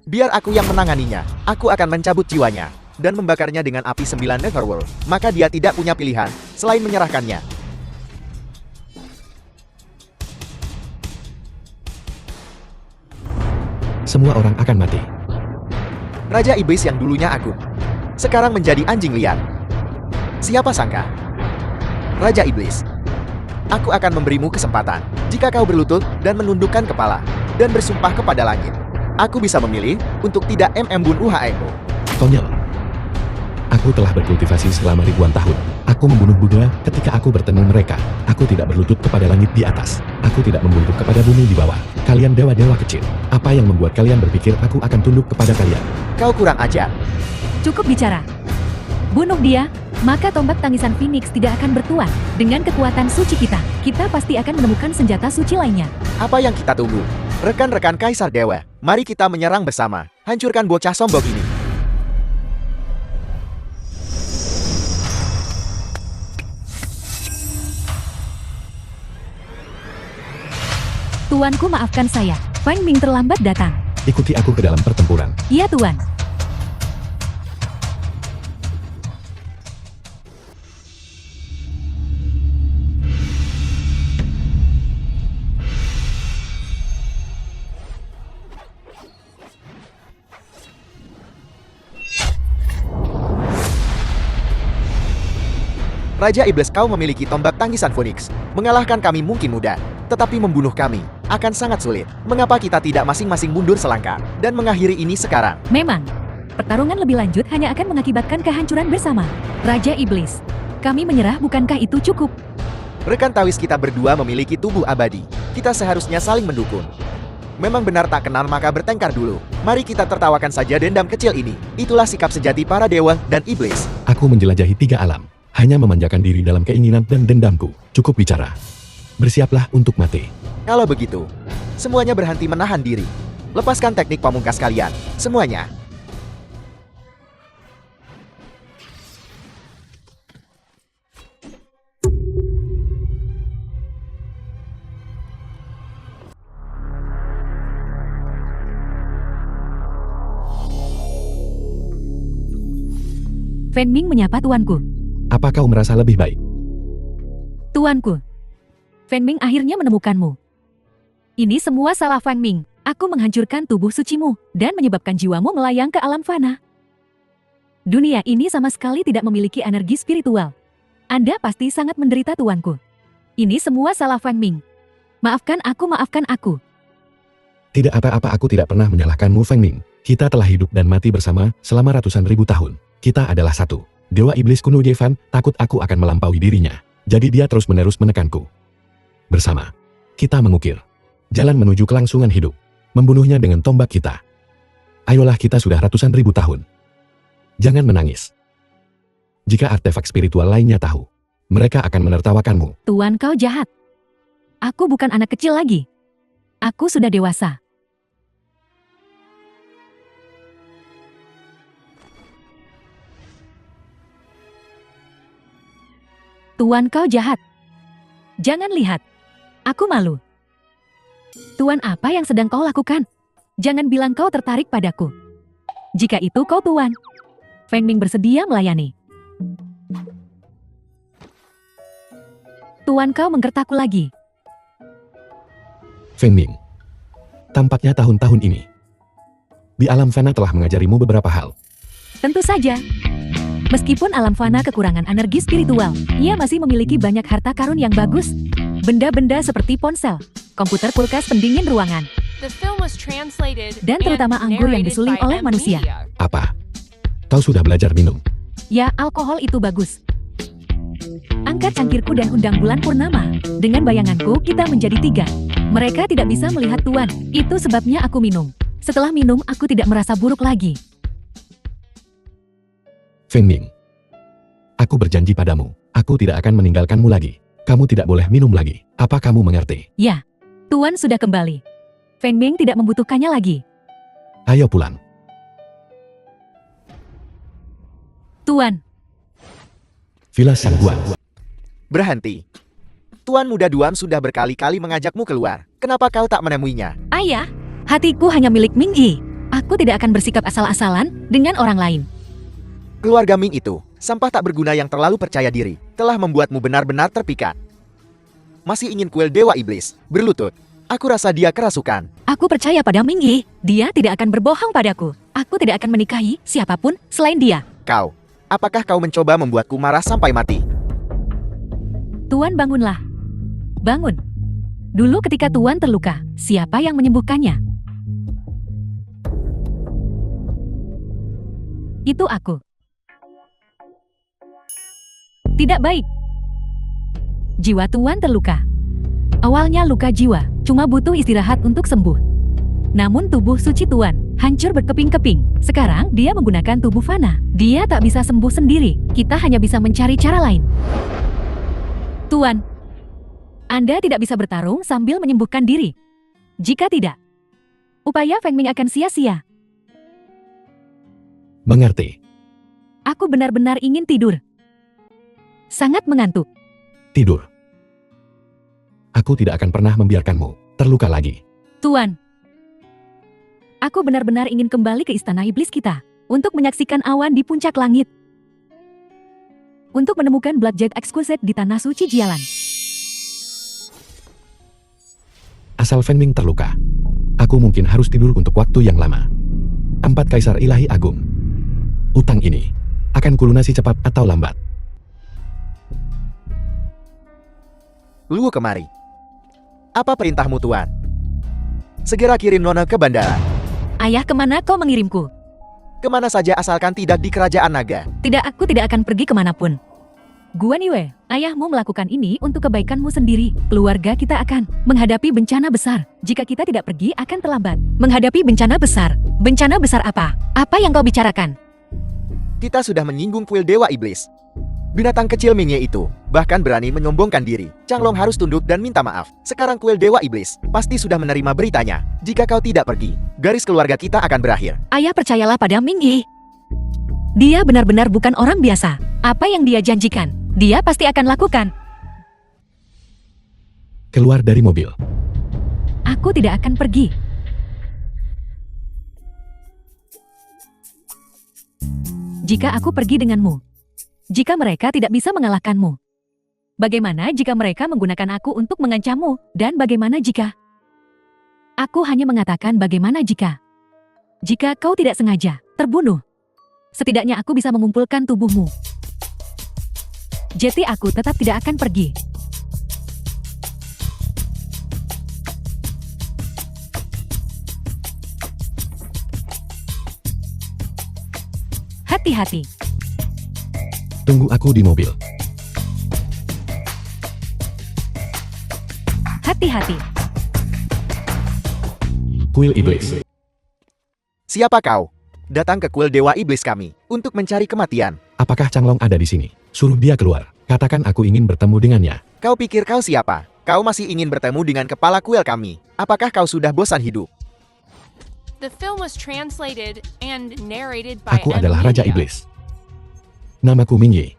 Biar aku yang menanganinya. Aku akan mencabut jiwanya, dan membakarnya dengan api 9 Netherworld. Maka dia tidak punya pilihan, selain menyerahkannya. Semua orang akan mati. Raja Iblis yang dulunya agung, sekarang menjadi anjing liar. Siapa sangka? Raja Iblis, aku akan memberimu kesempatan. Jika kau berlutut dan menundukkan kepala, dan bersumpah kepada langit, aku bisa memilih untuk tidak membunuh HMU. Konyol. Aku telah berkultivasi selama ribuan tahun. Aku membunuh Buddha ketika aku bertemu mereka. Aku tidak berlutut kepada langit di atas. Aku tidak membungkuk kepada bumi di bawah. Kalian dewa-dewa kecil. Apa yang membuat kalian berpikir aku akan tunduk kepada kalian? Kau kurang ajar. Cukup bicara. Bunuh dia, maka tombak tangisan Phoenix tidak akan bertuan. Dengan kekuatan suci kita pasti akan menemukan senjata suci lainnya. Apa yang kita tunggu? Rekan-rekan Kaisar Dewa, mari kita menyerang bersama. Hancurkan bocah sombong ini. Tuanku, maafkan saya. Feng Ming terlambat datang. Ikuti aku ke dalam pertempuran. Iya, Tuan. Raja Iblis, kau memiliki tombak tangisan Phoenix. Mengalahkan kami mungkin mudah, tetapi membunuh kami akan sangat sulit. Mengapa kita tidak masing-masing mundur selangkah dan mengakhiri ini sekarang? Memang, pertarungan lebih lanjut hanya akan mengakibatkan kehancuran bersama. Raja Iblis, kami menyerah, bukankah itu cukup? Rekan tawis kita berdua memiliki tubuh abadi. Kita seharusnya saling mendukung. Memang benar tak kenal maka bertengkar dulu. Mari kita tertawakan saja dendam kecil ini. Itulah sikap sejati para dewa dan iblis. Aku menjelajahi 3 alam. Hanya memanjakan diri dalam keinginan dan dendamku. Cukup bicara. Bersiaplah untuk mati. Kalau begitu, semuanya berhenti menahan diri. Lepaskan teknik pamungkas kalian, semuanya. Feng Ming menyapa tuanku. Apa kau merasa lebih baik? Tuanku, Feng Ming akhirnya menemukanmu. Ini semua salah Feng Ming. Aku menghancurkan tubuh sucimu dan menyebabkan jiwamu melayang ke alam fana. Dunia ini sama sekali tidak memiliki energi spiritual. Anda pasti sangat menderita, tuanku. Ini semua salah Feng Ming. Maafkan aku. Tidak apa-apa, aku tidak pernah menyalahkanmu, Feng Ming. Kita telah hidup dan mati bersama selama ratusan ribu tahun. Kita adalah satu. Dewa Iblis kuno Yevan takut aku akan melampaui dirinya. Jadi dia terus-menerus menekanku. Bersama, kita mengukir jalan menuju kelangsungan hidup. Membunuhnya dengan tombak kita. Ayolah, kita sudah ratusan ribu tahun. Jangan menangis. Jika artefak spiritual lainnya tahu, Mereka akan menertawakanmu. Tuan, kau jahat. Aku bukan anak kecil lagi. Aku sudah dewasa. Tuan, kau jahat. Jangan lihat. Aku malu. Tuan, apa yang sedang kau lakukan? Jangan bilang kau tertarik padaku. Jika itu kau tuan, Feng Ming bersedia melayani. Tuan, kau menggertakku lagi. Feng Ming. Tampaknya tahun-tahun ini, di alam fana telah mengajarimu beberapa hal. Tentu saja. Meskipun alam fana kekurangan energi spiritual, ia masih memiliki banyak harta karun yang bagus. Benda-benda seperti ponsel, komputer kulkas pendingin ruangan, The film was translated dan terutama and anggur yang narrated disuling by oleh M. manusia. Media. Apa? Kau sudah belajar minum? Ya, alkohol itu bagus. Angkat cangkirku dan undang bulan purnama. Dengan bayanganku, kita menjadi 3. Mereka tidak bisa melihat Tuan. Itu sebabnya aku minum. Setelah minum, aku tidak merasa buruk lagi. Feng Ming. Aku berjanji padamu, aku tidak akan meninggalkanmu lagi. Kamu tidak boleh minum lagi. Apa kamu mengerti? Ya, Tuan sudah kembali. Feng Ming tidak membutuhkannya lagi. Ayo pulang. Tuan, Villa Sang Guan. Berhenti. Tuan Muda Duan sudah berkali-kali mengajakmu keluar. Kenapa kau tak menemuinya? ayah, hatiku hanya milik Ming Yi. Aku tidak akan bersikap asal-asalan dengan orang lain. Keluarga Ming itu, sampah tak berguna yang terlalu percaya diri, telah membuatmu benar-benar terpikat. Masih ingin kuil Dewa Iblis, berlutut. Aku rasa dia kerasukan. Aku percaya pada Ming Yi. Dia tidak akan berbohong padaku. Aku tidak akan menikahi siapapun selain dia. Kau, apakah kau mencoba membuatku marah sampai mati? Tuan, bangunlah. Bangun. Dulu ketika Tuan terluka, siapa yang menyembuhkannya? Itu aku. Tidak baik. Jiwa Tuan terluka. Awalnya luka jiwa, cuma butuh istirahat untuk sembuh. Namun tubuh suci Tuan hancur berkeping-keping. Sekarang dia menggunakan tubuh fana. Dia tak bisa sembuh sendiri. Kita hanya bisa mencari cara lain. Tuan, Anda tidak bisa bertarung sambil menyembuhkan diri. Jika tidak, upaya Feng Ming akan sia-sia. Mengerti? Aku benar-benar ingin tidur. Sangat mengantuk. Tidur. Aku tidak akan pernah membiarkanmu terluka lagi. Tuan, aku benar-benar ingin kembali ke istana iblis kita untuk menyaksikan awan di puncak langit. Untuk menemukan Bloodjet Exquisite di tanah suci Jialan. Asal Feng Ming terluka, aku mungkin harus tidur untuk waktu yang lama. 4 Kaisar Ilahi Agung. Utang ini akan kulunasi cepat atau lambat. Luo kemari. Apa perintahmu, Tuan? Segera kirim Nona ke bandara. Ayah, kemana kau mengirimku? Kemana saja asalkan tidak di kerajaan naga. Tidak, aku tidak akan pergi kemanapun. Guan Yue, ayahmu melakukan ini untuk kebaikanmu sendiri. Keluarga kita akan menghadapi bencana besar. Jika kita tidak pergi, akan terlambat. Menghadapi bencana besar. Bencana besar apa? Apa yang kau bicarakan? Kita sudah menyinggung kuil Dewa Iblis. Binatang kecil Mingye itu bahkan berani menyombongkan diri. Changlong harus tunduk dan minta maaf. Sekarang kuil Dewa Iblis pasti sudah menerima beritanya. Jika kau tidak pergi, garis keluarga kita akan berakhir. Ayah, percayalah pada Ming Yi. Dia benar-benar bukan orang biasa. Apa yang dia janjikan, dia pasti akan lakukan. Keluar dari mobil. Aku tidak akan pergi. Jika aku pergi denganmu, jika mereka tidak bisa mengalahkanmu, bagaimana jika mereka menggunakan aku untuk mengancammu? Dan bagaimana jika aku hanya mengatakan bagaimana jika kau tidak sengaja terbunuh? Setidaknya aku bisa mengumpulkan tubuhmu. Jadi aku tetap tidak akan pergi. Hati-hati. Tunggu aku di mobil. Hati-hati. Kuil Iblis. Siapa kau? Datang ke kuil Dewa Iblis kami untuk mencari kematian. Apakah Changlong ada di sini? Suruh dia keluar. Katakan aku ingin bertemu dengannya. Kau pikir kau siapa? Kau masih ingin bertemu dengan kepala kuil kami. Apakah kau sudah bosan hidup? The film was translated and narrated by Aku adalah Raja Media. Iblis. Namaku Mingye.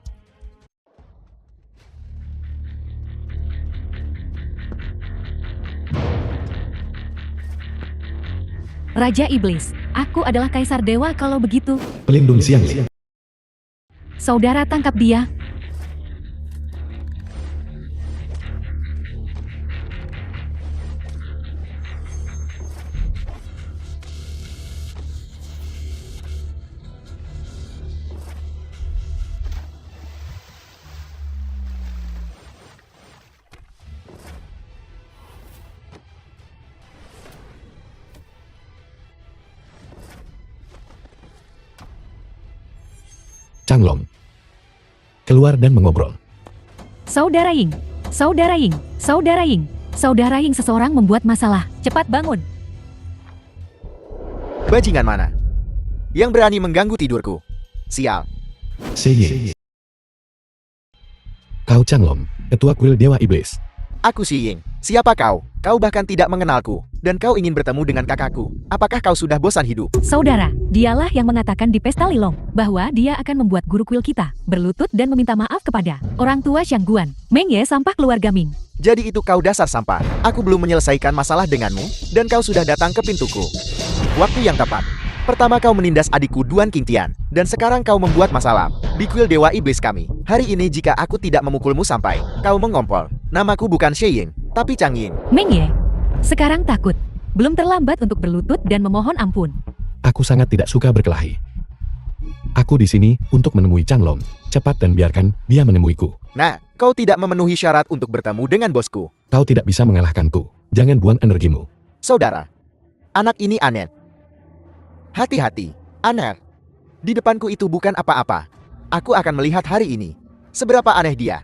Raja Iblis, aku adalah Kaisar Dewa kalau begitu. Pelindung Siang Li. Saudara tangkap dia. Changlong. Keluar dan mengobrol. Saudara Ying, Saudara Ying, Saudara Ying, Saudara Ying, seseorang membuat masalah. Cepat bangun. Bajingan mana? Yang berani mengganggu tidurku? Sial. Seye. Kau Changlong, ketua kuil Dewa Iblis. Aku Si Ying. Siapa kau? Kau bahkan tidak mengenalku. Dan kau ingin bertemu dengan kakakku. Apakah kau sudah bosan hidup? Saudara, dialah yang mengatakan di pesta Lilong bahwa dia akan membuat guru kuil kita berlutut dan meminta maaf kepada orang tua Shangguan. Mengye, sampah keluarga Ming. Jadi itu kau dasar sampah. Aku belum menyelesaikan masalah denganmu, dan kau sudah datang ke pintuku. Waktu yang tepat. Pertama kau menindas adikku Duan Qingtian, dan sekarang kau membuat masalah di kuil Dewa Iblis kami. Hari ini jika aku tidak memukulmu sampai kau mengompol. Namaku bukan Xie Ying, tapi Chang Ying. Mengye, sekarang takut. Belum terlambat untuk berlutut dan memohon ampun. Aku sangat tidak suka berkelahi. Aku di sini untuk menemui Changlong. Cepat dan biarkan dia menemuiku. Nah, kau tidak memenuhi syarat untuk bertemu dengan bosku. Kau tidak bisa mengalahkanku. Jangan buang energimu. Saudara, anak ini aneh. Hati-hati, aneh. Di depanku itu bukan apa-apa. Aku akan melihat hari ini. Seberapa aneh dia.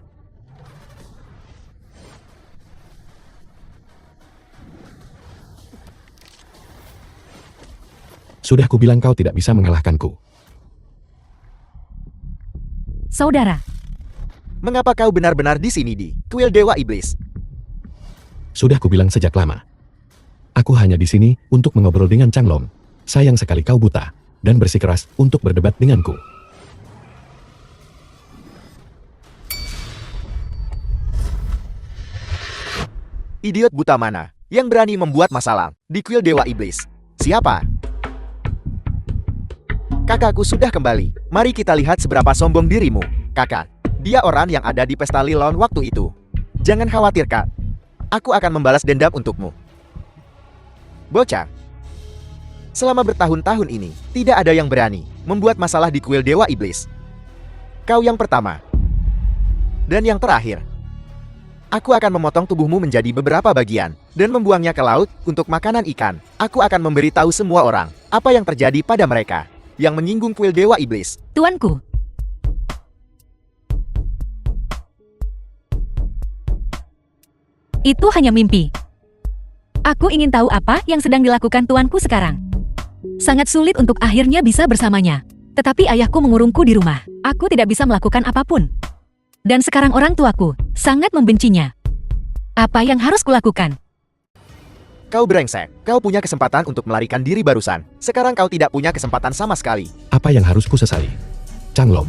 Sudah kubilang kau tidak bisa mengalahkanku. Saudara, Mengapa kau benar-benar di sini di kuil Dewa Iblis? Sudah kubilang sejak lama. Aku hanya di sini untuk mengobrol dengan Changlong. Sayang sekali kau buta dan bersikeras untuk berdebat denganku. Idiot buta mana yang berani membuat masalah di kuil Dewa Iblis? Siapa? Kakakku sudah kembali. Mari kita lihat seberapa sombong dirimu, kakak. Dia orang yang ada di pesta Lilong waktu itu. Jangan khawatir, Kak. Aku akan membalas dendam untukmu. Bocah. Selama bertahun-tahun ini, tidak ada yang berani membuat masalah di kuil Dewa Iblis. Kau yang pertama. Dan yang terakhir. Aku akan memotong tubuhmu menjadi beberapa bagian dan membuangnya ke laut untuk makanan ikan. Aku akan memberitahu semua orang apa yang terjadi pada mereka yang menyinggung kuil Dewa Iblis. tuanku. Itu hanya mimpi. Aku ingin tahu apa yang sedang dilakukan tuanku sekarang. Sangat sulit untuk akhirnya bisa bersamanya. Tetapi ayahku mengurungku di rumah. Aku tidak bisa melakukan apapun. Dan sekarang orang tuaku sangat membencinya. Apa yang harus kulakukan? Kau brengsek. Kau punya kesempatan untuk melarikan diri barusan. Sekarang kau tidak punya kesempatan sama sekali. Apa yang harus ku sesali? Changlong,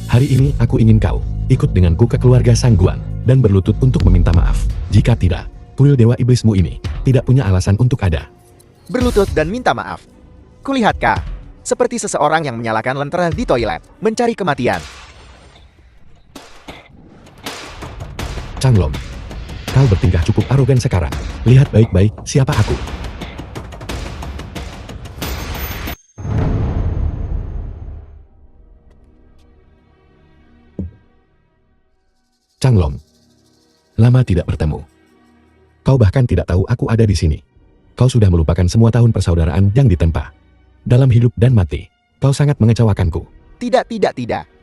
hari ini aku ingin kau ikut denganku ke keluarga Shangguan dan berlutut untuk meminta maaf. Jika tidak, kuil Dewa Iblismu ini tidak punya alasan untuk ada. Berlutut dan minta maaf. Kulihat kah? Seperti seseorang yang menyalakan lentera di toilet, mencari kematian. Changlong, kau bertingkah cukup arogan sekarang. Lihat baik-baik siapa aku. Changlong, lama tidak bertemu. Kau bahkan tidak tahu aku ada di sini. Kau sudah melupakan semua tahun persaudaraan yang ditempa. Dalam hidup dan mati, kau sangat mengecewakanku. Tidak.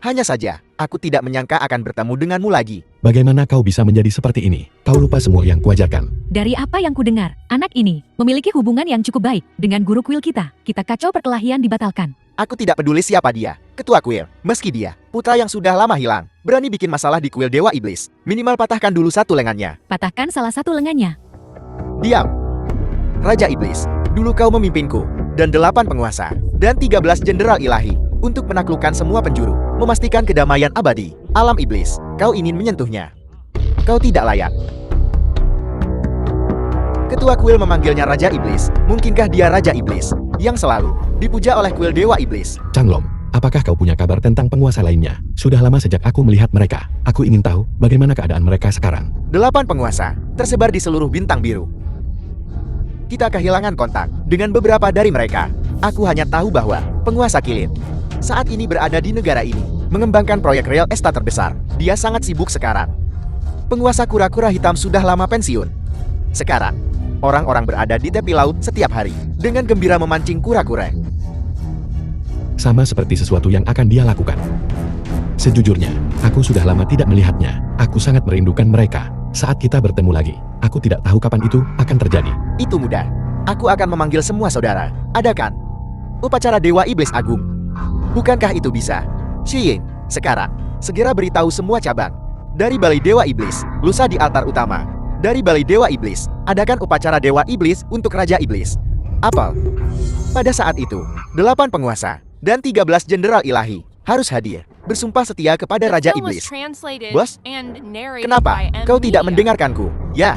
Hanya saja, aku tidak menyangka akan bertemu denganmu lagi. Bagaimana kau bisa menjadi seperti ini? Kau lupa semua yang kuajarkan. Dari apa yang kudengar, anak ini memiliki hubungan yang cukup baik dengan guru kuil kita. Kita kacau perkelahian dibatalkan. Aku tidak peduli siapa dia, ketua kuil. Meski dia, putra yang sudah lama hilang, berani bikin masalah di kuil Dewa Iblis. Minimal patahkan dulu satu lengannya. Patahkan salah satu lengannya. Diam. Raja Iblis, dulu kau memimpinku, dan 8 penguasa, dan 13 jenderal ilahi, untuk menaklukkan semua penjuru, memastikan kedamaian abadi. Alam iblis, kau ingin menyentuhnya. Kau tidak layak. Ketua kuil memanggilnya Raja Iblis. Mungkinkah dia Raja Iblis yang selalu dipuja oleh kuil Dewa Iblis? Changlong, apakah kau punya kabar tentang penguasa lainnya? Sudah lama sejak aku melihat mereka. Aku ingin tahu bagaimana keadaan mereka sekarang. 8 penguasa tersebar di seluruh bintang biru. Kita kehilangan kontak dengan beberapa dari mereka. Aku hanya tahu bahwa penguasa Kilin saat ini berada di negara ini, mengembangkan proyek real estate terbesar. Dia sangat sibuk sekarang. Penguasa kura-kura hitam sudah lama pensiun. Sekarang, orang-orang berada di tepi laut setiap hari, dengan gembira memancing kura-kura. Sama seperti sesuatu yang akan dia lakukan. Sejujurnya, aku sudah lama tidak melihatnya. Aku sangat merindukan mereka. Saat kita bertemu lagi, aku tidak tahu kapan itu akan terjadi. Itu mudah. Aku akan memanggil semua saudara. Adakan upacara Dewa Iblis Agung. Bukankah itu bisa? Xiyin, sekarang, segera beritahu semua cabang. Dari Balai Dewa Iblis, lusa di altar utama. Dari Balai Dewa Iblis, adakan upacara Dewa Iblis untuk Raja Iblis. Apel. Pada saat itu, 8 penguasa dan 13 jenderal ilahi harus hadir, bersumpah setia kepada The Raja film was Iblis. translated Bos, and narrated kenapa by M. kau tidak Media. mendengarkanku? Ya,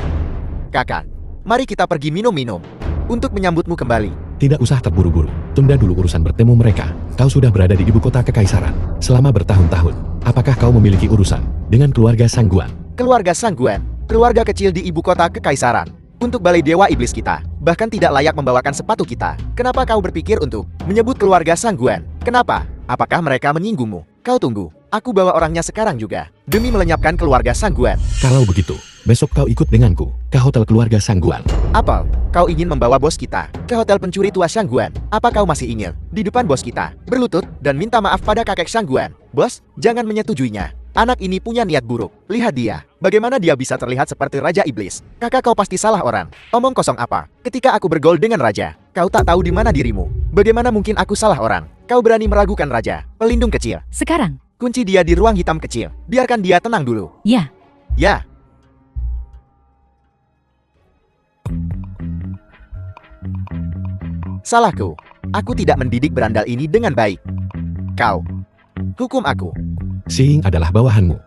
kakak, mari kita pergi minum-minum untuk menyambutmu kembali. Tidak usah terburu-buru. Tunda dulu urusan bertemu mereka. Kau sudah berada di ibu kota kekaisaran selama bertahun-tahun. Apakah kau memiliki urusan dengan keluarga Sangguan? Keluarga Sangguan, keluarga kecil di ibu kota kekaisaran. Untuk Balai Dewa Iblis kita, bahkan tidak layak membawakan sepatu kita. Kenapa kau berpikir untuk menyebut keluarga Sangguan? Kenapa? Apakah mereka menyinggungmu? Kau tunggu, aku bawa orangnya sekarang juga, demi melenyapkan keluarga Sangguan. Kalau begitu, besok kau ikut denganku ke hotel keluarga Sangguan. Apel, kau ingin membawa bos kita ke hotel pencuri tua Sangguan? Apa kau masih ingin di depan bos kita berlutut dan minta maaf pada kakek Sangguan? Bos, jangan menyetujuinya. Anak ini punya niat buruk. Lihat dia. Bagaimana dia bisa terlihat seperti Raja Iblis? Kakak, kau pasti salah orang. Omong kosong apa? Ketika aku bergaul dengan Raja, kau tak tahu di mana dirimu. Bagaimana mungkin aku salah orang? Kau berani meragukan Raja, pelindung kecil. Sekarang, Kunci dia di ruang hitam kecil. Biarkan dia tenang dulu. ya, Ya. Salahku. Aku tidak mendidik berandal ini dengan baik. Kau. Hukum aku. Xing adalah bawahanmu.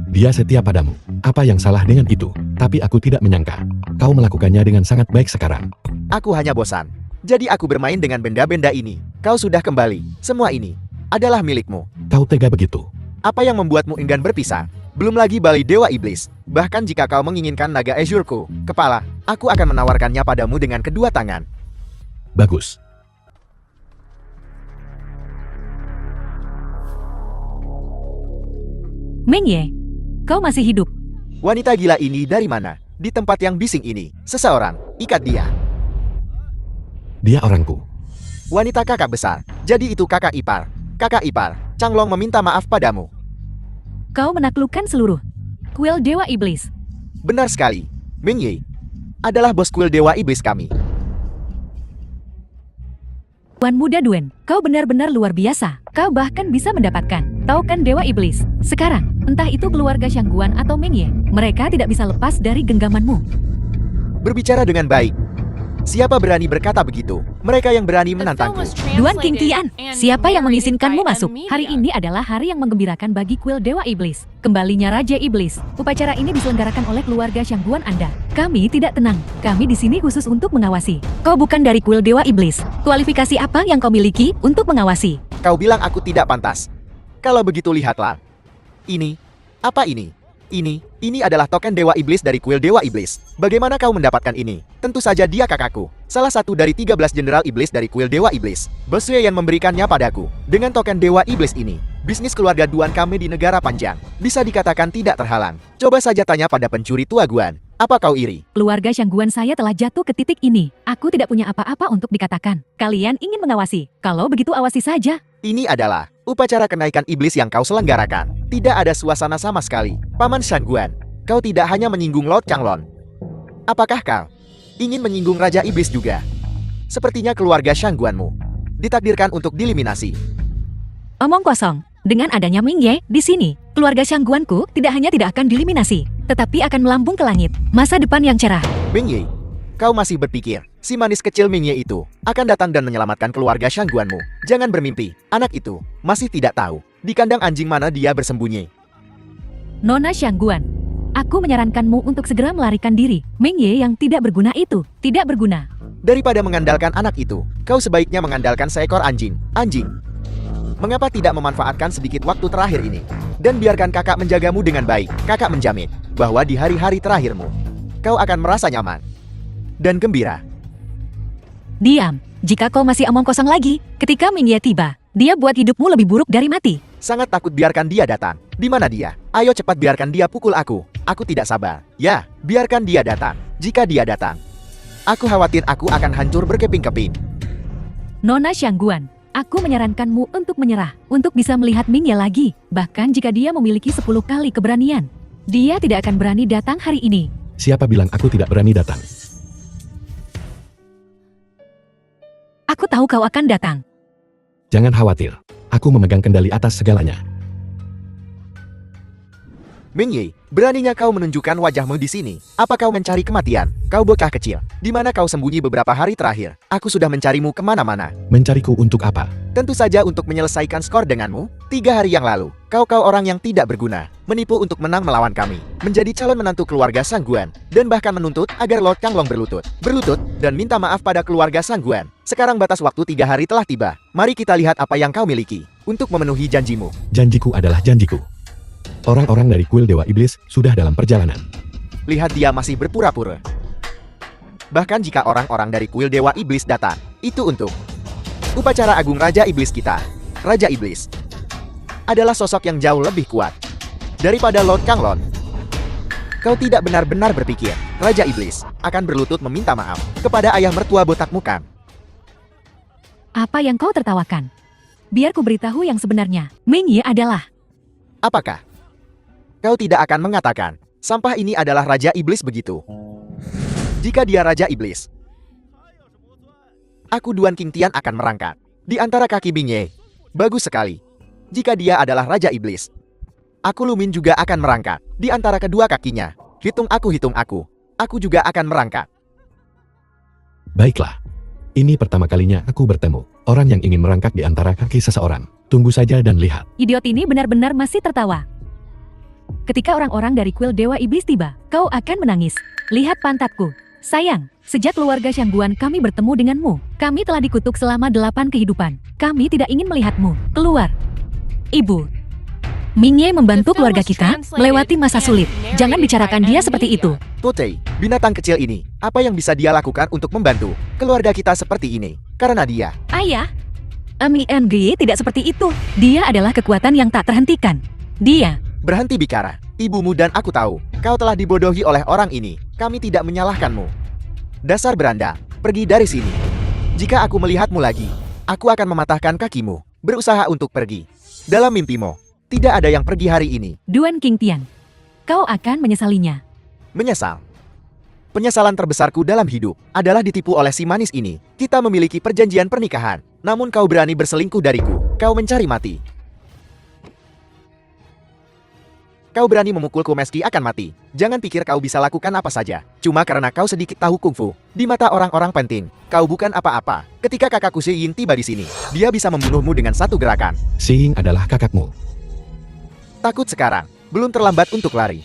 Dia setia padamu. Apa yang salah dengan itu? Tapi aku tidak menyangka. Kau melakukannya dengan sangat baik sekarang. Aku hanya bosan. Jadi aku bermain dengan benda-benda ini. Kau sudah kembali. Semua ini adalah milikmu. Kau tega begitu. Apa yang membuatmu enggan berpisah? Belum lagi Balai Dewa Iblis. Bahkan jika kau menginginkan naga Azureku, kepala, aku akan menawarkannya padamu dengan kedua tangan. Bagus. Meng Ye, kau masih hidup. Wanita gila ini dari mana? Di tempat yang bising ini, seseorang ikat dia. Dia orangku. Wanita kakak besar. Jadi itu kakak ipar. Kakak ipar, Changlong meminta maaf padamu. Kau menaklukkan seluruh kuil Dewa Iblis. Benar sekali. Meng Ye adalah bos kuil Dewa Iblis kami. Tuan Muda Duen, kau benar-benar luar biasa. Kau bahkan bisa mendapatkan taukan Dewa Iblis. Sekarang, entah itu keluarga Shangguan atau Meng Ye, mereka tidak bisa lepas dari genggamanmu. Berbicara dengan baik. Siapa berani berkata begitu? Mereka yang berani The film menantangku. was Duan King translated Tian, and siapa yang narrated mengizinkanmu by masuk? M. Media. Hari ini adalah hari yang menggembirakan bagi kuil Dewa Iblis. Kembalinya Raja Iblis. Upacara ini diselenggarakan oleh keluarga Shangguan Anda. Kami tidak tenang. Kami di sini khusus untuk mengawasi. Kau bukan dari kuil Dewa Iblis. Kualifikasi apa yang kau miliki untuk mengawasi? Kau bilang aku tidak pantas. Kalau begitu lihatlah. Ini. Apa ini? Ini adalah token Dewa Iblis dari kuil Dewa Iblis. Bagaimana kau mendapatkan ini? Tentu saja dia kakakku. Salah satu dari 13 jenderal iblis dari kuil Dewa Iblis. Bos Wei yang memberikannya padaku. Dengan token Dewa Iblis ini, bisnis keluarga Duan kami di negara Panjang bisa dikatakan tidak terhalang. Coba saja tanya pada pencuri tua Guan. Apa kau iri? Keluarga Shangguan saya telah jatuh ke titik ini. Aku tidak punya apa-apa untuk dikatakan. Kalian ingin mengawasi. Kalau begitu awasi saja. Ini adalah upacara kenaikan iblis yang kau selenggarakan. Tidak ada suasana sama sekali. Paman Shangguan, kau tidak hanya menyinggung Lord Changlong. Apakah kau ingin menyinggung Raja Iblis juga? Sepertinya keluarga Shangguanmu ditakdirkan untuk dieliminasi. Omong kosong. Dengan adanya Ming Ye di sini, keluarga Shangguanku tidak hanya tidak akan dieliminasi, tetapi akan melambung ke langit. Masa depan yang cerah. Ming Ye, kau masih berpikir, si manis kecil Ming Ye itu akan datang dan menyelamatkan keluarga Shangguanmu. Jangan bermimpi, anak itu masih tidak tahu di kandang anjing mana dia bersembunyi. Nona Shangguan, aku menyarankanmu untuk segera melarikan diri. Ming Ye yang tidak berguna itu, tidak berguna. Daripada mengandalkan anak itu, kau sebaiknya mengandalkan seekor anjing. Anjing, mengapa tidak memanfaatkan sedikit waktu terakhir ini? Dan biarkan kakak menjagamu dengan baik. Kakak menjamin bahwa di hari-hari terakhirmu, kau akan merasa nyaman dan gembira. Diam, jika kau masih omong kosong lagi, ketika Ming Ye tiba, dia buat hidupmu lebih buruk dari mati. Sangat takut biarkan dia datang. Di mana dia? Ayo cepat biarkan dia pukul aku. Aku tidak sabar. Ya, biarkan dia datang. Jika dia datang, aku khawatir aku akan hancur berkeping-keping. Nona Shangguan, aku menyarankanmu untuk menyerah, untuk bisa melihat Ming Ye lagi. Bahkan jika dia memiliki 10 kali keberanian, dia tidak akan berani datang hari ini. Siapa bilang aku tidak berani datang? Aku tahu kau akan datang. Jangan khawatir, aku memegang kendali atas segalanya. Ming Ye, beraninya kau menunjukkan wajahmu di sini. Apa kau mencari kematian? Kau bocah kecil. Di mana kau sembunyi beberapa hari terakhir? Aku sudah mencarimu kemana-mana. Mencariku untuk apa? Tentu saja untuk menyelesaikan skor denganmu. 3 hari yang lalu, kau orang yang tidak berguna. Menipu untuk menang melawan kami. Menjadi calon menantu keluarga Shangguan. Dan bahkan menuntut agar Lord Changlong berlutut. Berlutut dan minta maaf pada keluarga Shangguan. Sekarang batas waktu 3 hari telah tiba. Mari kita lihat apa yang kau miliki untuk memenuhi janjimu. Janjiku adalah janjiku. Orang-orang dari kuil Dewa Iblis sudah dalam perjalanan. Lihat dia masih berpura-pura. Bahkan jika orang-orang dari kuil Dewa Iblis datang, itu untuk upacara agung Raja Iblis kita. Raja Iblis adalah sosok yang jauh lebih kuat daripada Lord Changlong. Kau tidak benar-benar berpikir Raja Iblis akan berlutut meminta maaf kepada ayah mertua botakmu kan? Apa yang kau tertawakan? Biar ku beritahu yang sebenarnya. Ming Ye adalah... Apakah kau tidak akan mengatakan sampah ini adalah Raja Iblis begitu? Jika dia Raja Iblis, aku Duan Qingtian akan merangkak di antara kaki Ming Ye. Bagus sekali. Jika dia adalah Raja Iblis, aku Lumin juga akan merangkak di antara kedua kakinya. Hitung aku juga akan merangkak. Baiklah. Ini pertama kalinya aku bertemu orang yang ingin merangkak di antara kaki seseorang. Tunggu saja dan lihat. Idiot ini benar-benar masih tertawa. Ketika orang-orang dari kuil Dewa Iblis tiba, kau akan menangis. Lihat pantatku. Sayang, sejak keluarga Shangguan kami bertemu denganmu. Kami telah dikutuk selama 8 kehidupan. Kami tidak ingin melihatmu. Keluar. Ibu. Ming Ye membantu keluarga kita melewati masa sulit. Jangan bicarakan dia seperti itu. Totei, binatang kecil ini, apa yang bisa dia lakukan untuk membantu keluarga kita seperti ini? Karena dia... Ayah, Ming tidak seperti itu. Dia adalah kekuatan yang tak terhentikan. Dia... Berhenti bicara. Ibumu dan aku tahu, kau telah dibodohi oleh orang ini. Kami tidak menyalahkanmu. Dasar beranda, pergi dari sini. Jika aku melihatmu lagi, aku akan mematahkan kakimu. Berusaha untuk pergi. Dalam mimpimu, tidak ada yang pergi hari ini. Duan Qingtian, kau akan menyesalinya. Menyesal. Penyesalan terbesarku dalam hidup adalah ditipu oleh si manis ini. Kita memiliki perjanjian pernikahan, namun kau berani berselingkuh dariku. Kau mencari mati. Kau berani memukulku meski akan mati. Jangan pikir kau bisa lakukan apa saja. Cuma karena kau sedikit tahu kungfu. Di mata orang-orang penting, kau bukan apa-apa. Ketika kakakku Xi Ying tiba di sini, dia bisa membunuhmu dengan satu gerakan. Xi Ying adalah kakakmu. Takut sekarang, belum terlambat untuk lari.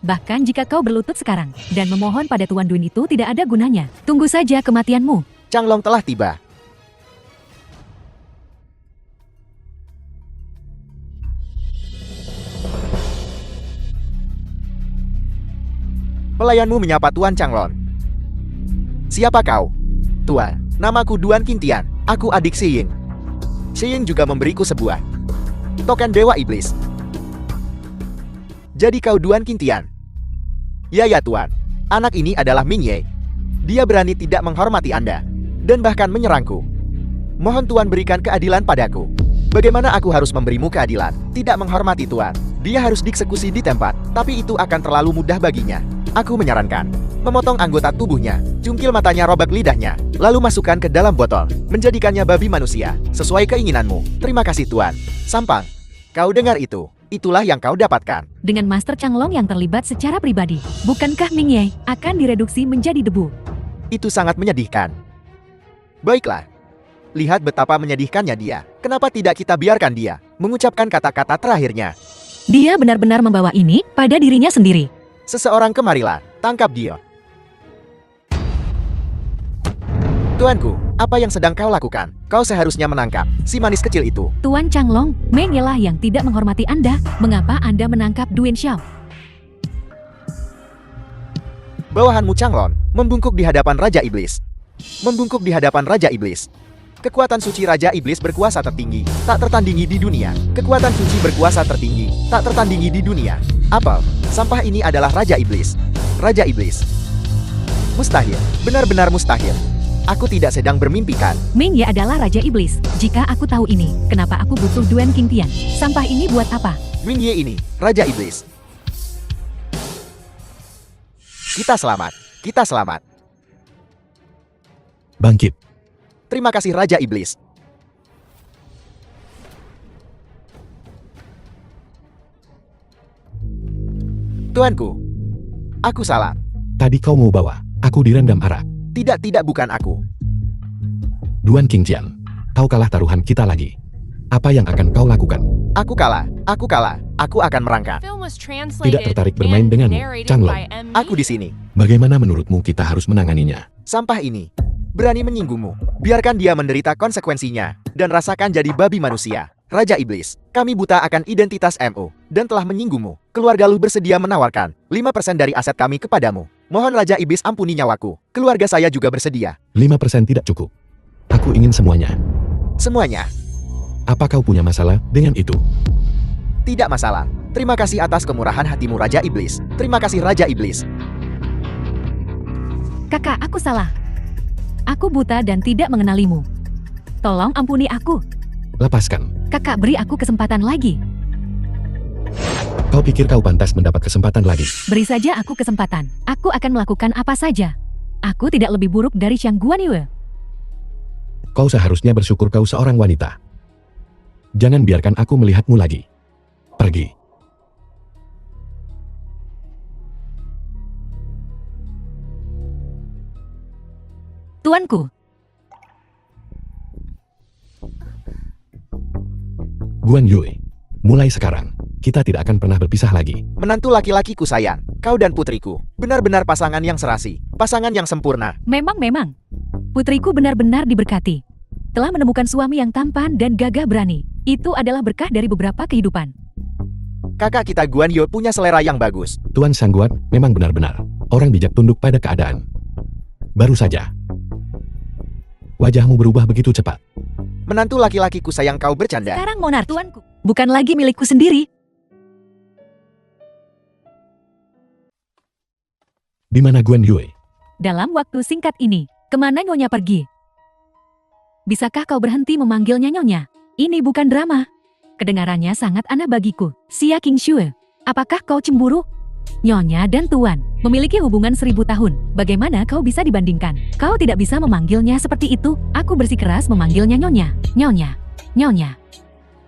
Bahkan jika kau berlutut sekarang dan memohon pada Tuan Dun itu tidak ada gunanya. Tunggu saja kematianmu. Changlong telah tiba. Pelayanmu menyapa Tuan Changlong. Siapa kau? Tuan, namaku Duan Qingtian. Aku adik Xi Ying. Xi Ying juga memberiku sebuah token Dewa Iblis. Jadi kau Duan Qingtian? Ya Tuan. Anak ini adalah Ming Ye. Dia berani tidak menghormati Anda dan bahkan menyerangku. Mohon Tuan berikan keadilan padaku. Bagaimana aku harus memberimu keadilan? Tidak menghormati Tuan. Dia harus dieksekusi di tempat, tapi itu akan terlalu mudah baginya. Aku menyarankan memotong anggota tubuhnya, cungkil matanya, robek lidahnya, lalu masukkan ke dalam botol, menjadikannya babi manusia, sesuai keinginanmu. Terima kasih Tuan. Sampang, kau dengar itu? Itulah yang kau dapatkan. Dengan Master Changlong yang terlibat secara pribadi, bukankah Ming Ye akan direduksi menjadi debu? Itu sangat menyedihkan. Baiklah. Lihat betapa menyedihkannya dia. Kenapa tidak kita biarkan dia mengucapkan kata-kata terakhirnya? Dia benar-benar membawa ini pada dirinya sendiri. Seseorang kemarilah, tangkap dia. Tuanku, apa yang sedang kau lakukan? Kau seharusnya menangkap si manis kecil itu. Tuan Changlong, Meng Ye lah yang tidak menghormati Anda. Mengapa Anda menangkap Duan Xiao? Bawahanmu Changlong membungkuk di hadapan Raja Iblis. Membungkuk di hadapan Raja Iblis. Kekuatan suci Raja Iblis berkuasa tertinggi, tak tertandingi di dunia. Kekuatan suci berkuasa tertinggi, tak tertandingi di dunia. Apel, sampah ini adalah Raja Iblis. Raja Iblis. Mustahil, benar-benar mustahil. Aku tidak sedang bermimpikan. Meng Ye adalah Raja Iblis. Jika aku tahu ini, kenapa aku butuh Duan Qingtian? Sampah ini buat apa? Ming Ye ini, Raja Iblis. Kita selamat, kita selamat. Bangkit. Terima kasih Raja Iblis. Tuanku, aku salah. Tadi kau mau bawa aku direndam arak. Tidak bukan aku. Duan Qingtian, kau kalah taruhan kita lagi. Apa yang akan kau lakukan? Aku kalah, aku akan merangkak. Film was translated Tidak tertarik bermain and denganmu, narrated Changlong. by M. Aku di sini. Bagaimana menurutmu kita harus menanganinya? Sampah ini berani menyinggungmu. Biarkan dia menderita konsekuensinya dan rasakan jadi babi manusia. Raja Iblis, kami buta akan identitas MO dan telah menyinggungmu. Keluarga lu bersedia menawarkan 5% dari aset kami kepadamu. Mohon Raja Iblis ampuni nyawaku. Keluarga saya juga bersedia. 5% tidak cukup. Aku ingin semuanya. Semuanya. Apa kau punya masalah dengan itu? Tidak masalah. Terima kasih atas kemurahan hatimu Raja Iblis. Terima kasih Raja Iblis. Kakak, aku salah. Aku buta dan tidak mengenalimu. Tolong ampuni aku. Lepaskan. Kakak, beri aku kesempatan lagi. Kau pikir kau pantas mendapat kesempatan lagi? Beri saja aku kesempatan. Aku akan melakukan apa saja. Aku tidak lebih buruk dari Xiang Guanyue. Kau seharusnya bersyukur kau seorang wanita. Jangan biarkan aku melihatmu lagi. Pergi. Tuanku, Guan Yue, mulai sekarang, kita tidak akan pernah berpisah lagi. Menantu laki-lakiku sayang, kau dan putriku. Benar-benar pasangan yang serasi. Pasangan yang sempurna. memang. Putriku benar-benar diberkati. Telah menemukan suami yang tampan dan gagah berani. Itu adalah berkah dari beberapa kehidupan. Kakak kita Guan Yu punya selera yang bagus. Tuan Sangguat memang benar-benar orang bijak tunduk pada keadaan. Baru saja. Wajahmu berubah begitu cepat. Menantu laki-lakiku sayang kau bercanda. Sekarang monar tuanku. Bukan lagi milikku sendiri. Di mana Guan Yue? Dalam waktu singkat ini, kemana Nyonya pergi? Bisakah kau berhenti memanggilnya Nyonya? Ini bukan drama. Kedengarannya sangat aneh bagiku. Xia Qingxue, apakah kau cemburu? Nyonya dan Tuan memiliki hubungan 1000 tahun. Bagaimana kau bisa dibandingkan? Kau tidak bisa memanggilnya seperti itu. Aku bersikeras memanggilnya Nyonya. Nyonya.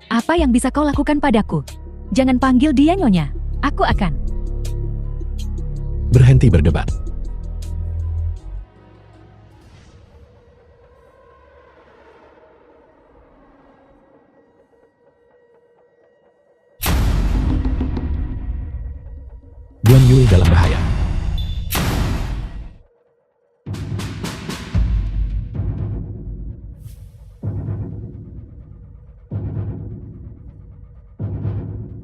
Apa yang bisa kau lakukan padaku? Jangan panggil dia Nyonya. Aku akan. Berhenti berdebat. Guan Yue dalam bahaya.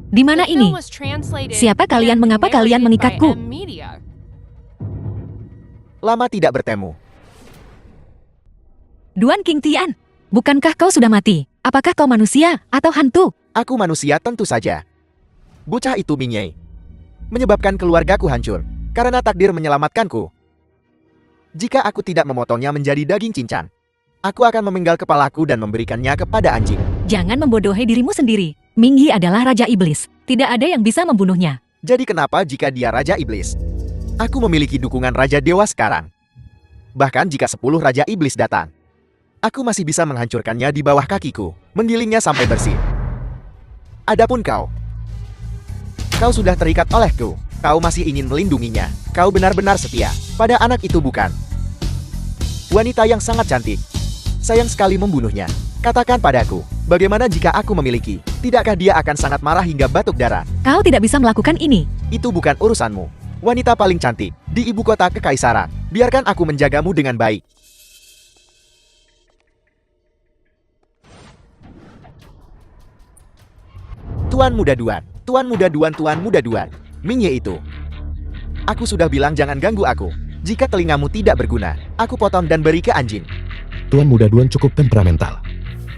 Di mana The ini? film was translated Siapa kalian? and Mengapa kalian narrated by mengikatku? M Media. Lama tidak bertemu. Duan Qingtian, bukankah kau sudah mati? Apakah kau manusia atau hantu? Aku manusia tentu saja. Bocah itu Ming Ye menyebabkan keluargaku hancur karena takdir menyelamatkanku. Jika aku tidak memotongnya menjadi daging cincang, aku akan memenggal kepalaku dan memberikannya kepada anjing. Jangan membodohi dirimu sendiri. Ming Yi adalah Raja Iblis. Tidak ada yang bisa membunuhnya. Jadi kenapa jika dia Raja Iblis? Aku memiliki dukungan Raja Dewa sekarang. Bahkan jika 10 Raja Iblis datang, aku masih bisa menghancurkannya di bawah kakiku, menggilingnya sampai bersih. Adapun kau sudah terikat olehku. Kau masih ingin melindunginya. Kau benar-benar setia pada anak itu, bukan? Wanita yang sangat cantik. Sayang sekali membunuhnya. Katakan padaku, bagaimana jika aku memiliki? Tidakkah dia akan sangat marah hingga batuk darah? Kau tidak bisa melakukan ini. Itu bukan urusanmu. Wanita paling cantik di ibu kota kekaisaran. Biarkan aku menjagamu dengan baik. Tuan Muda Duan, Tuan Muda Duan, Tuan Muda Duan. Mingye itu. Aku sudah bilang jangan ganggu aku. Jika telingamu tidak berguna, aku potong dan beri ke anjing. Tuan Muda Duan cukup temperamental.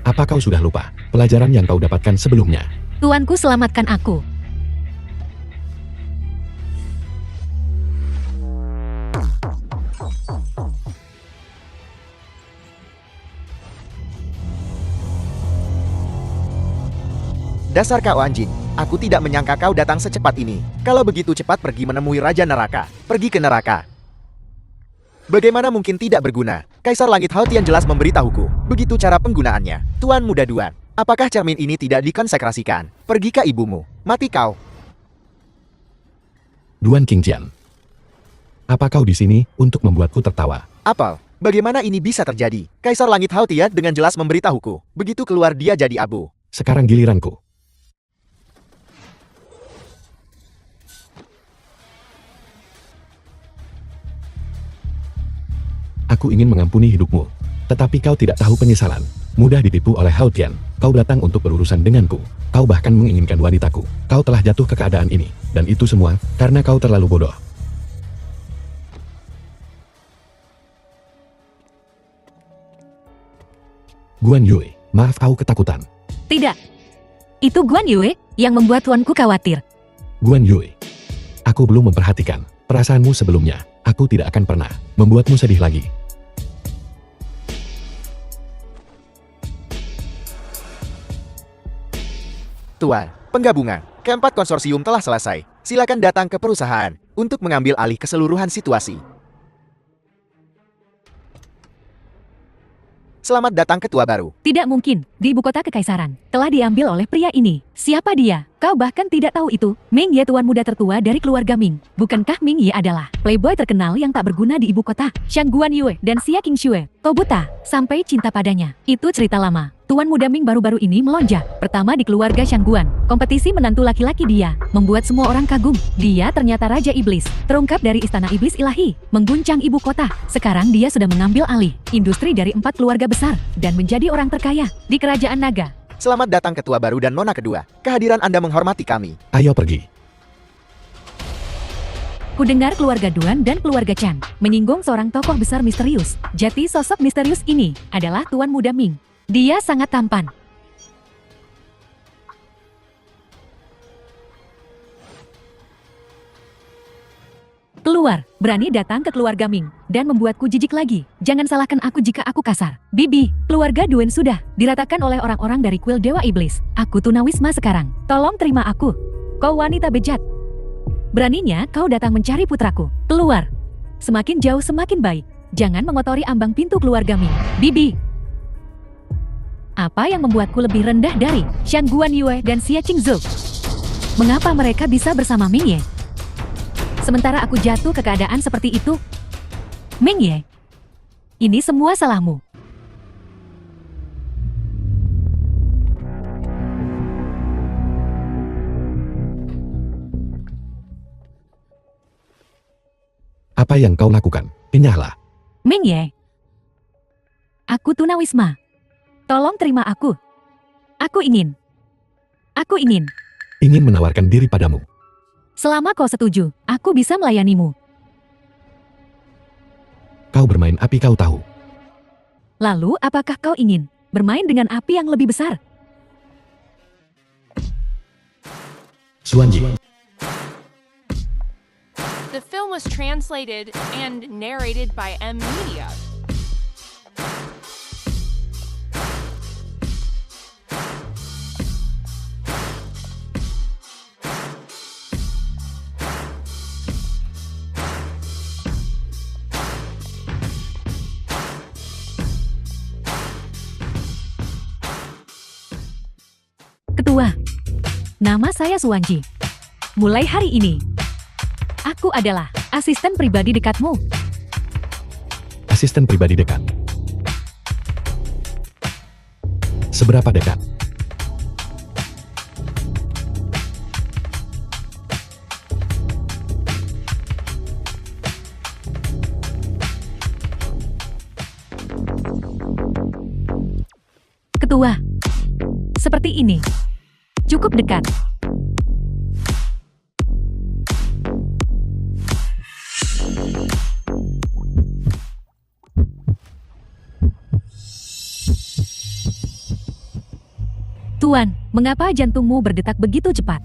Apa kau sudah lupa pelajaran yang kau dapatkan sebelumnya? Tuanku, selamatkan aku. Dasar kau anjing, aku tidak menyangka kau datang secepat ini. Kalau begitu cepat pergi menemui Raja Neraka. Pergi ke neraka. Bagaimana mungkin tidak berguna? Kaisar Langit Haotian jelas memberitahuku. Begitu cara penggunaannya. Tuan Muda Duan, apakah cermin ini tidak dikonsekrasikan? Pergi ke ibumu. Mati kau. Duan Qingjian. Apa kau di sini untuk membuatku tertawa? Apel, bagaimana ini bisa terjadi? Kaisar Langit Haotian dengan jelas memberitahuku. Begitu keluar dia jadi abu. Sekarang giliranku. Aku ingin mengampuni hidupmu. Tetapi kau tidak tahu penyesalan. Mudah ditipu oleh Haotian. Kau datang untuk berurusan denganku. Kau bahkan menginginkan wanitaku. Kau telah jatuh ke keadaan ini. Dan itu semua karena kau terlalu bodoh. Guan Yue, maaf kau ketakutan. Tidak. Itu Guan Yue yang membuat tuanku khawatir. Guan Yue, aku belum memperhatikan perasaanmu sebelumnya. Aku tidak akan pernah membuatmu sedih lagi. Tuan, penggabungan keempat konsorsium telah selesai. Silakan datang ke perusahaan untuk mengambil alih keseluruhan situasi. Selamat datang ketua baru. Tidak mungkin, di ibu kota kekaisaran telah diambil oleh pria ini. Siapa dia? Kau bahkan tidak tahu itu. Ming Ye, tuan muda tertua dari keluarga Ming. Bukankah Ming Ye adalah playboy terkenal yang tak berguna di ibu kota? Shang Guan Yue dan Xia Qingxue. Kau buta sampai cinta padanya. Itu cerita lama. Tuan muda Ming baru-baru ini melonjak. Pertama di keluarga Shang Guan. Kompetisi menantu laki-laki dia membuat semua orang kagum. Dia ternyata Raja Iblis, terungkap dari Istana Iblis Ilahi, mengguncang ibu kota. Sekarang dia sudah mengambil alih industri dari 4 keluarga besar dan menjadi orang terkaya di Kerajaan Naga. Selamat datang ketua baru dan nona kedua. Kehadiran Anda menghormati kami. Ayo pergi. Kudengar keluarga Duan dan keluarga Chan menyinggung seorang tokoh besar misterius. Jati sosok misterius ini adalah Tuan Muda Ming. Dia sangat tampan. Keluar, berani datang ke keluarga Ming dan membuatku jijik lagi. Jangan salahkan aku jika aku kasar. Bibi, keluarga Duan sudah diratakan oleh orang-orang dari kuil Dewa Iblis. Aku tunawisma sekarang. Tolong terima aku. Kau wanita bejat. Beraninya kau datang mencari putraku. Keluar. Semakin jauh semakin baik. Jangan mengotori ambang pintu keluarga Ming. Bibi. Apa yang membuatku lebih rendah dari Shang Guan Yue dan Xia Qingzhou? Mengapa mereka bisa bersama Ming Ye? Sementara aku jatuh ke keadaan seperti itu. Ming Ye, ini semua salahmu. Apa yang kau lakukan? Enyahlah. Ming Ye, aku tunawisma. Tolong terima aku. Aku ingin Ingin menawarkan diri padamu. Selama kau setuju, aku bisa melayanimu. Kau bermain api, kau tahu. Lalu apakah kau ingin bermain dengan api yang lebih besar? Xuanji. The film was translated and narrated by M Media. Ketua, nama saya Suwanji. Mulai hari ini, aku adalah asisten pribadi dekatmu. Asisten pribadi dekat. Seberapa dekat? Ketua, seperti ini. Cukup dekat. Tuan, mengapa jantungmu berdetak begitu cepat?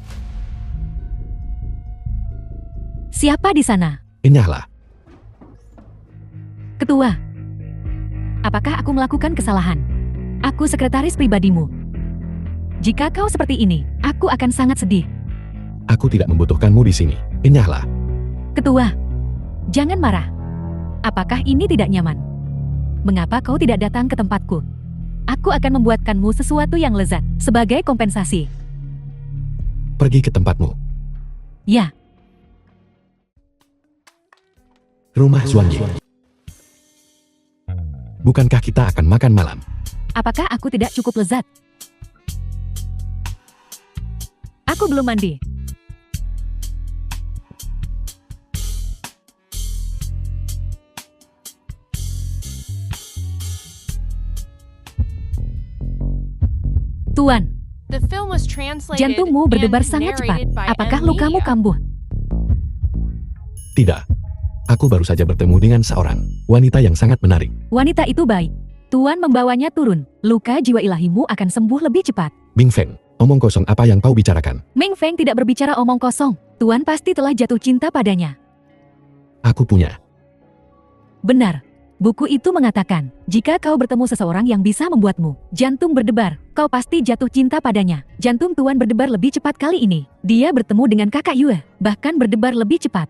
Siapa di sana? Enyahlah. Ketua, apakah aku melakukan kesalahan? Aku sekretaris pribadimu. Jika kau seperti ini, aku akan sangat sedih. Aku tidak membutuhkanmu di sini. Enyahlah. Ketua, jangan marah. Apakah ini tidak nyaman? Mengapa kau tidak datang ke tempatku? Aku akan membuatkanmu sesuatu yang lezat sebagai kompensasi. Pergi ke tempatmu. Ya, Rumah Suwanji. Bukankah kita akan makan malam? apakah aku tidak cukup lezat? Aku belum mandi. Tuan, The film was translated jantungmu berdebar and sangat cepat. narrated by Apakah M. lukamu Media. kambuh? Tidak. Aku baru saja bertemu dengan seorang wanita yang sangat menarik. Wanita itu baik. Tuan membawanya turun. Luka jiwa ilahimu akan sembuh lebih cepat. Bing Feng, omong kosong apa yang kau bicarakan? Meng Feng tidak berbicara omong kosong. Tuan pasti telah jatuh cinta padanya. Aku punya. Benar. Buku itu mengatakan, jika kau bertemu seseorang yang bisa membuatmu jantung berdebar, kau pasti jatuh cinta padanya. Jantung Tuan berdebar lebih cepat kali ini. Dia bertemu dengan kakak Yue, bahkan berdebar lebih cepat.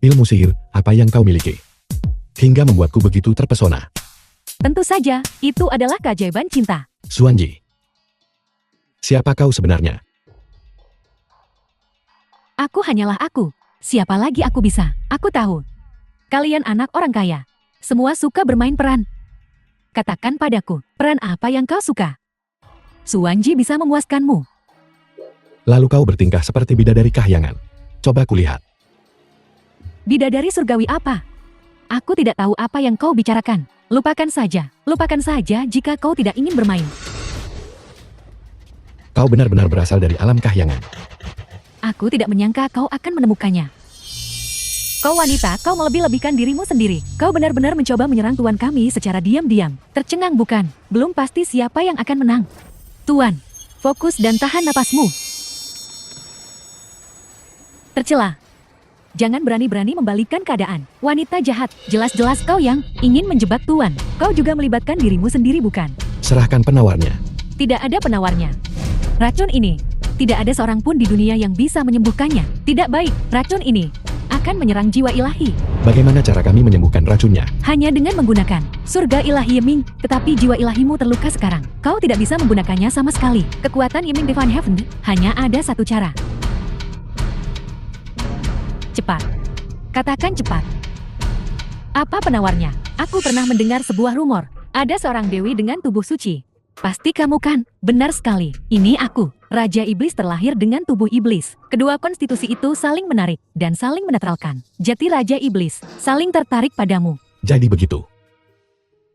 Ilmu sihir, apa yang kau miliki? Hingga membuatku begitu terpesona. Tentu saja, itu adalah keajaiban cinta. Suwanji. Siapa kau sebenarnya? Aku hanyalah aku. Siapa lagi aku bisa? Aku tahu. Kalian anak orang kaya. Semua suka bermain peran. Katakan padaku, peran apa yang kau suka? Suwanji bisa memuaskanmu. Lalu kau bertingkah seperti bidadari kahyangan. Coba kulihat. Bidadari surgawi apa? Aku tidak tahu apa yang kau bicarakan. Lupakan saja jika kau tidak ingin bermain. Kau benar-benar berasal dari alam kahyangan. Aku tidak menyangka kau akan menemukannya. Kau wanita, kau melebih-lebihkan dirimu sendiri. Kau benar-benar mencoba menyerang tuan kami secara diam-diam. Tercengang bukan? Belum pasti siapa yang akan menang. Tuan, fokus dan tahan napasmu. Tercela. Jangan berani-berani membalikkan keadaan. Wanita jahat, jelas-jelas kau yang ingin menjebak tuan. Kau juga melibatkan dirimu sendiri bukan? Serahkan penawarnya. Tidak ada penawarnya. Racun ini, tidak ada seorang pun di dunia yang bisa menyembuhkannya. Tidak baik, racun ini akan menyerang jiwa ilahi. Bagaimana cara kami menyembuhkan racunnya? Hanya dengan menggunakan surga ilahi Yeming, tetapi jiwa ilahimu terluka sekarang. Kau tidak bisa menggunakannya sama sekali. Kekuatan Yeming Divine Heaven, hanya ada satu cara. Cepat. Katakan cepat. Apa penawarnya? Aku pernah mendengar sebuah rumor. Ada seorang dewi dengan tubuh suci. Pasti kamu kan? Benar sekali. Ini aku. Raja Iblis terlahir dengan tubuh iblis. Kedua konstitusi itu saling menarik dan saling menetralkan. Jati Raja Iblis saling tertarik padamu. Jadi begitu.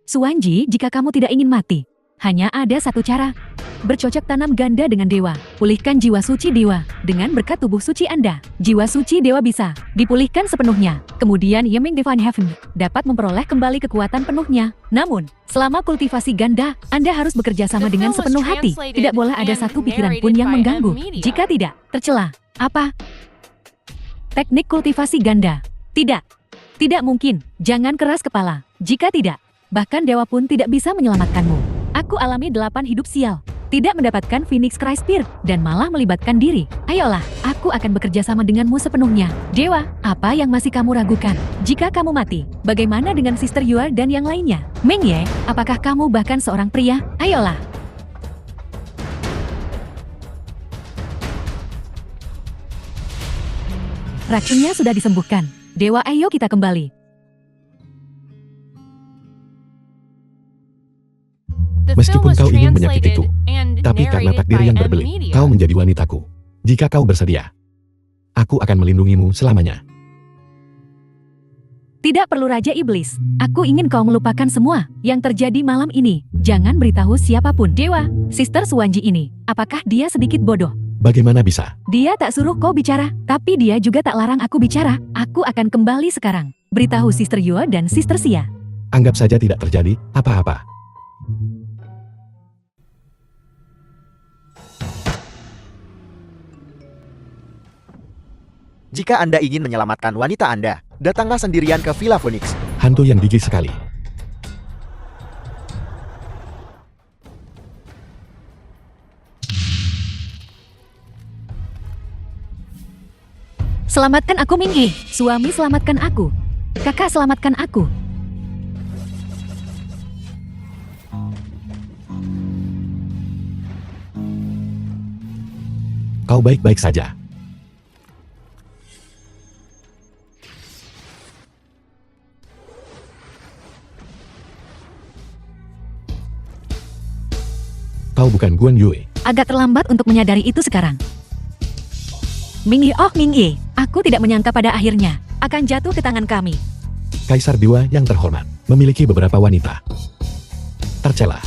Suwanji, jika kamu tidak ingin mati, hanya ada satu cara. Bercocok tanam ganda dengan dewa. Pulihkan jiwa suci dewa. Dengan berkat tubuh suci Anda, jiwa suci dewa bisa dipulihkan sepenuhnya. Kemudian Yeming Divine Heaven dapat memperoleh kembali kekuatan penuhnya. Namun, selama kultivasi ganda, Anda harus bekerja sama dengan sepenuh hati. Tidak boleh ada satu pikiran pun yang mengganggu. Jika tidak, tercela. Apa? Teknik kultivasi ganda. Tidak. Tidak mungkin. Jangan keras kepala. Jika tidak, bahkan dewa pun tidak bisa menyelamatkanmu. Aku alami 8 hidup sial. tidak mendapatkan Phoenix Cry Spear, dan malah melibatkan diri. Ayolah, aku akan bekerja sama denganmu sepenuhnya. Dewa, apa yang masih kamu ragukan? Jika kamu mati, bagaimana dengan Sister Yue dan yang lainnya? Meng Ye, apakah kamu bahkan seorang pria? Ayolah. Racunnya sudah disembuhkan. Dewa, ayo kita kembali. The Meskipun film was kau ingin translated menyakitiku, and tapi karena narrated takdir by yang M berbelit, Media. kau menjadi wanitaku. Jika kau bersedia, aku akan melindungimu selamanya. Tidak perlu Raja Iblis. Aku ingin kau melupakan semua yang terjadi malam ini. Jangan beritahu siapapun. Dewa, Sister Suwanji ini, apakah dia sedikit bodoh? Bagaimana bisa? Dia tak suruh kau bicara, tapi dia juga tak larang aku bicara. Aku akan kembali sekarang. Beritahu Sister Yue dan Sister Xia. Anggap saja tidak terjadi apa-apa. Jika Anda ingin menyelamatkan wanita Anda, datanglah sendirian ke Villa Phoenix. Hantu yang gigih sekali. Selamatkan aku, Ming He. Suami, selamatkan aku. Kakak, selamatkan aku. Kau baik-baik saja. Kau bukan Guan Yue. Agak terlambat untuk menyadari itu sekarang. Ming He, oh Ming He, aku tidak menyangka pada akhirnya akan jatuh ke tangan kami. Kaisar Dewa yang terhormat, memiliki beberapa wanita. Tercela.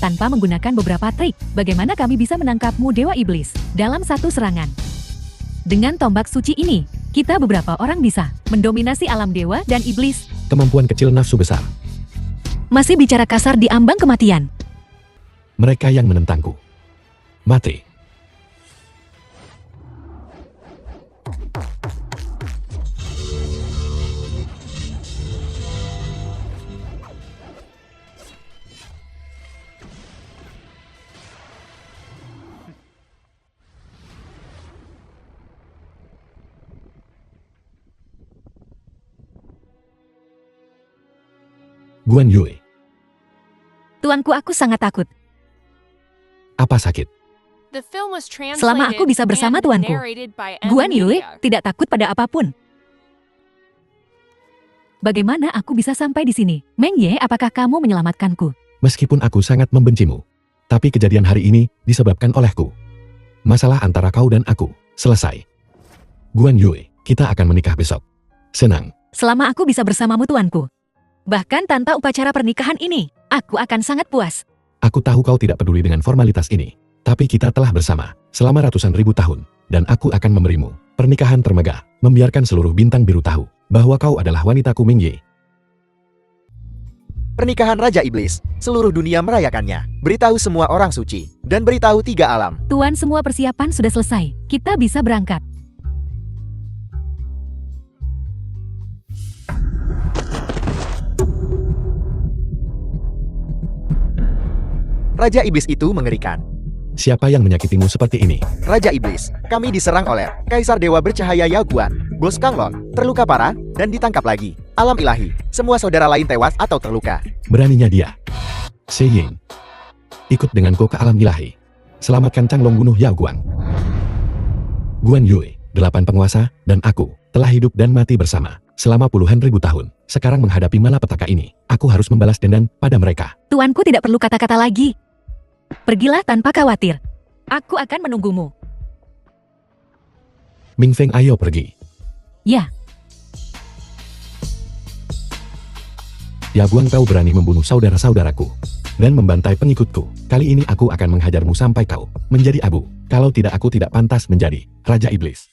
Tanpa menggunakan beberapa trik, bagaimana kami bisa menangkapmu Dewa Iblis dalam satu serangan? Dengan tombak suci ini, kita beberapa orang bisa mendominasi alam dewa dan iblis. Kemampuan kecil nafsu besar. Masih bicara kasar di ambang kematian. Mereka yang menentangku. Mati. Guan Yue, Tuanku, aku sangat takut. apa sakit? The film was Selama aku bisa bersama translated and tuanku, narrated by M Guan Yue Media. tidak takut pada apapun. Bagaimana aku bisa sampai di sini? Meng Ye, apakah kamu menyelamatkanku? Meskipun aku sangat membencimu, tapi kejadian hari ini disebabkan olehku. Masalah antara kau dan aku selesai. Guan Yue, kita akan menikah besok. Senang. Selama aku bisa bersamamu tuanku. Bahkan tanpa upacara pernikahan ini, aku akan sangat puas. Aku tahu kau tidak peduli dengan formalitas ini, tapi kita telah bersama selama ratusan ribu tahun, dan aku akan memberimu pernikahan termegah, membiarkan seluruh bintang biru tahu bahwa kau adalah wanitaku Ming Ye. Pernikahan Raja Iblis, seluruh dunia merayakannya. Beritahu semua orang suci, dan beritahu 3 alam. Tuan, semua persiapan sudah selesai. Kita bisa berangkat. Raja Iblis itu mengerikan. Siapa yang menyakitimu seperti ini? Raja Iblis, kami diserang oleh Kaisar Dewa Bercahaya Yao Guan, Bos Kang Lon, terluka parah, dan ditangkap lagi. Alam ilahi, semua saudara lain tewas atau terluka. Beraninya dia. Sei Ying, ikut denganku ke alam ilahi. Selamatkan Changlong bunuh Yao Guang. Guan Yue, 8 penguasa, dan aku telah hidup dan mati bersama selama puluhan ribu tahun. Sekarang menghadapi malapetaka ini, aku harus membalas dendam pada mereka. Tuanku tidak perlu kata-kata lagi. Pergilah tanpa khawatir. Aku akan menunggumu. Ming Feng, ayo pergi. Ya, Ya Guang, kau berani membunuh saudara-saudaraku dan membantai pengikutku. Kali ini aku akan menghajarmu sampai kau menjadi abu. Kalau tidak, aku tidak pantas menjadi Raja Iblis.